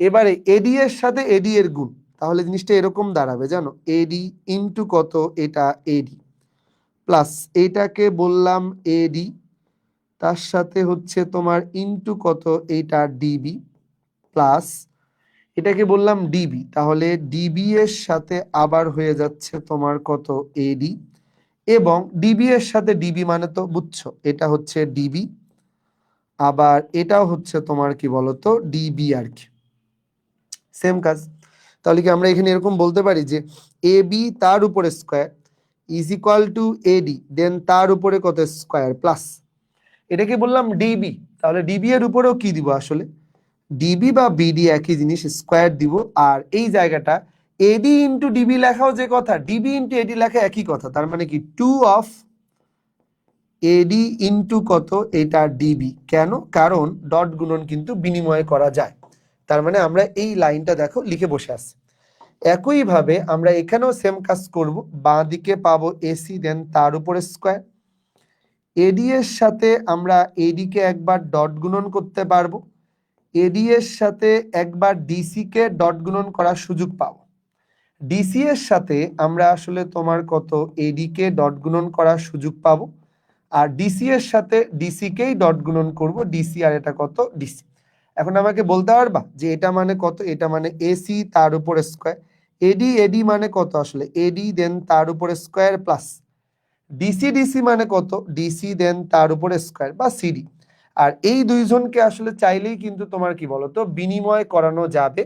এবারে এডি এর সাথে এডি এর গুণ, তাহলে জিনিসটা এরকম দাঁড়াবে জানো, এডি ইন্টু কত এটা এডি প্লাস এইটাকে বললাম এডি, তার সাথে হচ্ছে তোমার ইন্টু কত এইটা ডিবি প্লাস এটাকে বললাম ডিবি, তাহলে ডিবি এর সাথে আবার হয়ে যাচ্ছে তোমার কত এডি, এবং ডিবি এর সাথে ডিবি মানে তো বুঝছো এটা হচ্ছে ডিবি, আবার এটাও হচ্ছে তোমার কি বলতো ডিবি আর কি, সেম কাজ। তাহলে কি আমরা এখানে এরকম বলতে পারি যে এ বি তার উপরে স্কোয়ার ইজ ইকুয়াল টু এডি, দেন তার উপরে কত স্কোয়ার প্লাস এটাকে বললাম ডিবি, তাহলে ডিবি এর উপরেও কি দিব আসলে ডিবি বা বিডি একই জিনিস, স্কোয়ার দিব, আর এই জায়গাটা এডি ইন্টু ডিবি লেখাও যে কথা, ডিবি ইন্টু এডি লেখা একই কথা, তার মানে কি 2 অফ এডি ইন্টু কত এটা ডিবি। কেন? কারণ ডট গুণন কিন্তু বিনিময় করা যায়, তার মানে আমরা এই লাইনটা দেখো লিখে বসে আছি। একইভাবে আমরা এখানেও সেম কাজ করব, বাঁ দিকে পাবো এসি, দেন তার উপরে স্কোয়ার, এডি এর সাথে আমরা এডি কে একবার ডট গুণন করতে পারবো, এডি এর সাথে একবার ডিসি কে ডট গুণন করার সুযোগ পাবো, ডিসি এর সাথে আমরা আসলে তোমার কত এডি কে ডট গুণন করার সুযোগ পাবো, আর ডিসি এর সাথে ডিসি কেই ডট গুণন করব, ডিসি আর এটা কত ডিসি। এখন আমাকে বলতে পারবা যে এটা মানে কত, এটা মানে এসি তার উপরে স্কোয়ার, এডি এডি মানে কত আসলে এডি দেন তার উপরে স্কোয়ার প্লাস ডিসি ডিসি মানে কত ডিসি দেন তার উপরে স্কোয়ার বা সিডি। আর এই দুইজনকে আসলে চাইলেই কিন্তু তোমার কি বলতো বিনিময় করানো যাবে,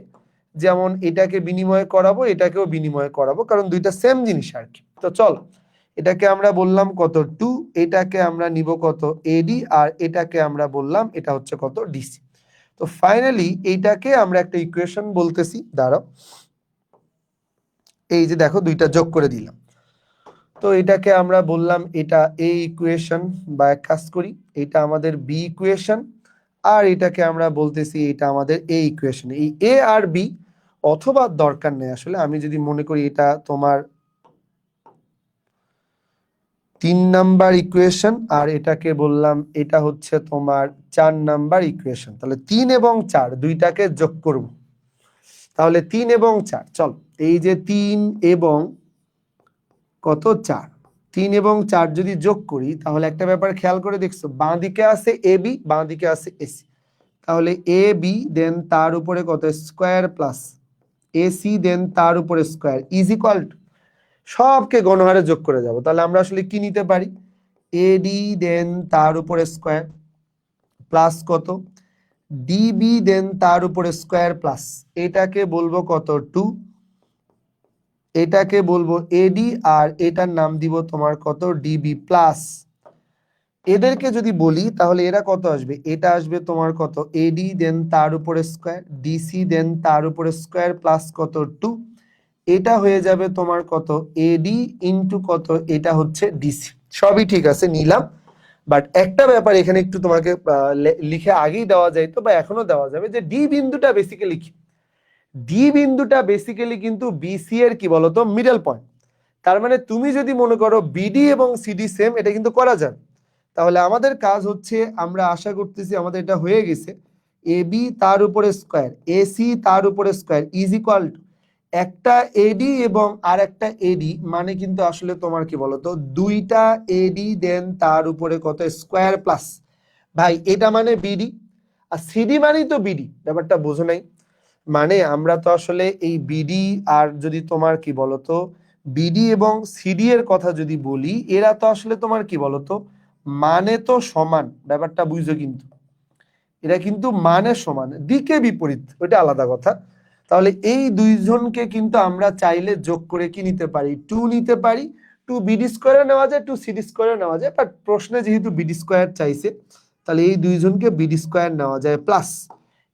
যেমন এটাকে বিনিময় করাবো এটাকেও বিনিময় করাবো, কারণ দুইটা সেম জিনিস আর কি। তো চলো এটাকে আমরা বললাম কত 2, এটাকে আমরা নিব কত এডি, আর এটাকে আমরা বললাম এটা হচ্ছে কত ডিসি। তো ফাইনালি এইটাকে আমরা একটা ইকুয়েশন বলতেছি, দাঁড়াও এই যে দেখো দুইটা যোগ করে দিলাম, তো এটাকে আমরা বললাম এটা এ ইকুয়েশন, বা এক কাজ করি এটা আমাদের বি ইকুয়েশন, আর এটাকে আমরা বলতেছি এটা আমাদের এ ইকুয়েশন। এই এ আর বি অথবা দরকার নেই আসলে, আমি যদি মনে করি এটা তোমার 3 নাম্বার ইকুয়েশন, আর এটাকে বললাম এটা হচ্ছে তোমার 4 নাম্বার ইকুয়েশন, তাহলে 3 এবং 4 দুইটাকে যোগ করব, তাহলে 3 এবং 4, চল এই যে 3 এবং কত 4, 3 এবং 4 যদি যোগ করি তাহলে একটা ব্যাপার খেয়াল করে দেখছো, বাঁ দিকে আছে AB, বাঁ দিকে আছে AC, তাহলে AB দেন তার উপরে কত স্কয়ার প্লাস AC দেন তার উপরে স্কয়ার ইজ ইকুয়াল টু, সবকে গণহারে যোগ করে যাব। তাহলে আমরা আসলে কি নিতে পারি, AD দেন তার উপরে স্কয়ার প্লাস কত DB দেন তার উপরে স্কয়ার প্লাস, এটাকে বলবো কত 2, এটাকে বলবো AD, আর এটার নাম দিব তোমার কত DB প্লাস, এদেরকে যদি বলি তাহলে এরা কত আসবে, এটা আসবে তোমার কত AD দেন তার উপরে স্কয়ার DC দেন তার উপরে স্কয়ার প্লাস কত 2, এটা হয়ে যাবে তোমার কত AD ইন্টু কত, এটা হচ্ছে DC। সবই ঠিক আছে, নিলাম। বাট একটা ব্যাপার এখানে একটু তোমাকে লিখে আগেই দেওয়া যাইতো বা এখনো দেওয়া যাবে, যে ডি বিন্দুটা বেসিক্যালি কি, ডি বিন্দুটা বেসিক্যালি কিন্তু বিসি এর কি বলতো মিডল পয়েন্ট। তার মানে তুমি যদি মনে করো বিডি এবং সিডি সেম, এটা কিন্তু করা যাবে। তাহলে আমাদের কাজ হচ্ছে, আমরা আশা করতেছি আমাদের এটা হয়ে গেছে, এবি তার উপরে স্কয়ার এসি তার উপরে স্কয়ার ইজ ইকুয়াল টু একটা এডি এবং আর একটা এডি, মানে কিন্তু আসলে তোমার কি বলতো দুইটা এডি দেন তার উপরে কত স্কয়ার প্লাস, ভাই এটা মানে বিডি আর সিডি মানেই তো বিডি, ব্যাপারটা বোঝো নাই? মানে আমরা তো আসলে এই বিডি আর যদি তোমার কি বলতো বিডি এবং সিডি এর কথা যদি বলি, এরা তো আসলে তোমার কি বলতো মানে তো সমান, ব্যাপারটা বুঝছো? কিন্তু এরা কিন্তু মানে সমান, দিকে বিপরীত ওইটা আলাদা কথা। তাহলে এই দুইজনকে কিন্তু আমরা চাইলে যোগ করে কি নিতে পারি, 2 নিতে পারি। 2 বিডি স্কয়ারে নেওয়া যায়, 2 সিডি স্কয়ারে নেওয়া যায়, বাট প্রশ্নে যেহেতু বিডি স্কয়ার চাইছে, তাহলে এই দুইজনকে বিডি স্কয়ার নেওয়া যায় প্লাস,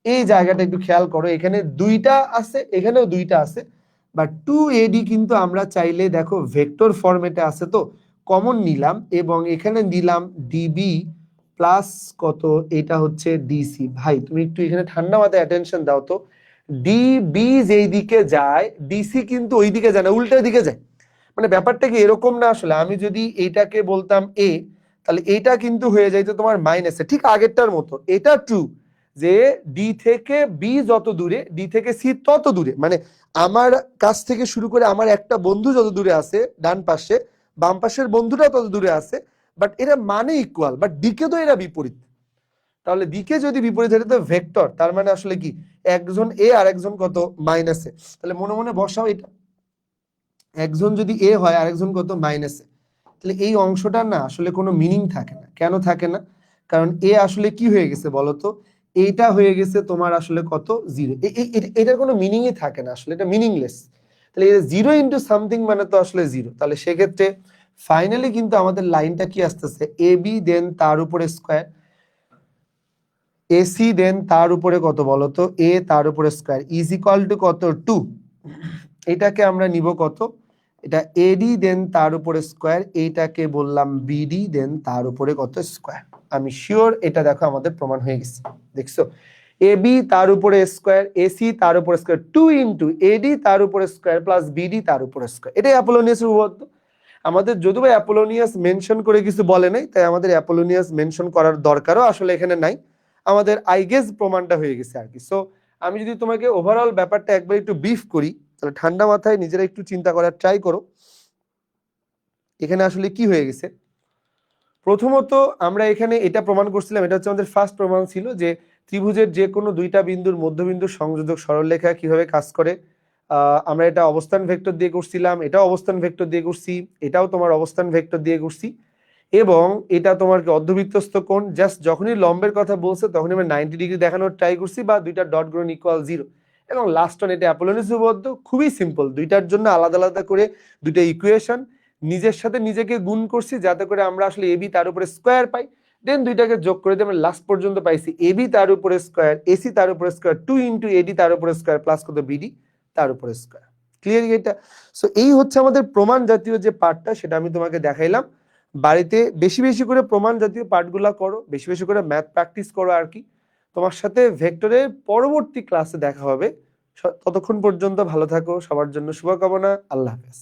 এই জায়গাটা একটু খেয়াল করো, এখানে দুইটা আছে এখানেও দুইটা আছে, বাট 2AD কিন্তু আমরা চাইলে দেখো ভেক্টর ফরম্যাটে আছে, তো কমন নিলাম এবং এখানে দিলাম ডিবি প্লাস কত, এটা হচ্ছে ডিসি। ভাই তুমি একটু এখানে ঠান্ডা মাথায় অ্যাটেনশন দাও তো, ডিবি যেই দিকে যায় ডিসি কিন্তু ওই দিকে যায় না, উল্টো দিকে যায়। মানে ব্যাপারটা কি এরকম না, আসলে আমি যদি এইটাকে বলতাম এ, তাহলে এটা কিন্তু হয়ে যাইতো তোমার মাইনাসে, ঠিক আগেরটার মতো। এটা ট্রু যে ডি থেকে বি যত দূরে, ডি থেকে সি তত দূরে, মানে আমার কাছ থেকে শুরু করে আমার একটা বন্ধু যত দূরে আছে ডান পাশে, বাম পাশের বন্ধুটা তত দূরে আছে, বাট এরা মানে ইকুয়াল, বাট দিকে তো এরা বিপরীত। তাহলে দিকে যদি বিপরীত হয় তো ভেক্টর, তার মানে আসলে কি একজন এ আর একজন কত মাইনাসে, তাহলে মনে মনে বসাও এটা, একজন যদি এ হয় আর একজন কত মাইনাসে, তাহলে এই অংশটা না আসলে কোনো মিনিং থাকে না। কেন থাকে না? কারণ এ আসলে কি হয়ে গেছে বলতো, এইটা হয়ে গেছে তোমার আসলে কত জিরো, এটার কোনো মিনিংই থাকে না, আসলে এটা মিনিংলেস। তাহলে জিরো ইন্টু সামথিং মানে তো আসলে জিরো। তাহলে সেক্ষেত্রে ফাইনালি কিন্তু আমাদের লাইনটা কি আসতেছে, এ বি দেন তার উপরে স্কয়ার এসি দেন তার উপরে কত বলতো এ তার উপরে স্কয়ার ইজ ইকুয়াল টু কত 2, এটাকে আমরা নিব কত, এটা এডি দেন তার উপরে স্কয়ার, এইটাকে বললাম বিডি দেন তার উপরে কত স্কয়ার। আমি শিওর এটা দেখো আমাদের প্রমাণ হয়ে গেছে, দেখছো? এবি তার উপরে স্কয়ার এসি তার উপরে স্কয়ার 2 ইন্টু এডি তার উপরে স্কয়ার প্লাস বিডি তার উপরে স্কয়ার, এটাই অ্যাপোলোনিয়াস উপপাদ্য। আমাদের যদিও বা অ্যাপোলোনিয়াস মেনশন করে কিছু বলে নাই, তাই আমাদের অ্যাপোলোনিয়াস মেনশন করার দরকারও আসলে এখানে নাই, আমাদের আই গেস প্রমাণটা হয়ে গেছে আর কি। সো আমি যদি তোমাকে ওভারঅল ব্যাপারটা একবার একটু ব্রিফ করি, তাহলে ঠান্ডা মাথায় নিজেরা একটু চিন্তা করার ট্রাই করো এখানে আসলে কি হয়ে গেছে। প্রথমত আমরা এখানে এটা প্রমাণ করছিলাম, এটা হচ্ছে আমাদের ফার্স্ট প্রমাণ ছিল, যে ত্রিভুজের যে কোনো দুইটা বিন্দুর মধ্যবিন্দুর সংযোজক সরলরেখা কিভাবে কাজ করে। আমরা এটা অবস্থান ভেক্টর দিয়ে করছিলাম, এটাও অবস্থান ভেক্টর দিয়ে করছি, এটাও তোমার অবস্থান ভেক্টর দিয়ে করছি, এবং এটা তোমার কি অর্ধবৃত্তস্থ কোণ, জাস্ট যখনই লম্বের কথা বলছে তখনই আমরা 90 ডিগ্রি দেখানোর ট্রাই করছি, বা দুইটা ডট গুণ ইকুয়াল 0, এবং লাস্ট অন এটা অ্যাপোলোনিয়াস উপপাদ্য, খুবই সিম্পল, দুইটার জন্য আলাদা আলাদা করে দুইটা ইকুয়েশন নিজের সাথে নিজেকে গুণ করছি, যাতে করে আমরা আসলে এবি তার উপরে স্কয়ার পাই, দেন দুইটাকে যোগ করে দিয়ে আমরা লাস্ট পর্যন্ত পাইছি এবি তার উপরে স্কয়ার এসি তার উপরে স্কয়ার 2 ইন্টু এডি তার উপরে স্কয়ার প্লাস কত বিডি তার উপরে স্কয়ার। ক্লিয়ার এটা? সো এই হচ্ছে আমাদের প্রমাণ জাতীয় যে পার্টটা, সেটা আমি তোমাকে দেখাইলাম। বাড়িতে বেশি বেশি করে প্রমাণ জাতীয় পার্টগুলা করো, বেশি বেশি করে ম্যাথ প্র্যাকটিস করো আর কি। তোমার সাথে ভেক্টরের পরবর্তী ক্লাসে দেখা হবে। ততক্ষণ পর্যন্ত ভালো থাকো, সবার জন্য শুভকামনা, আল্লাহ হাফেজ।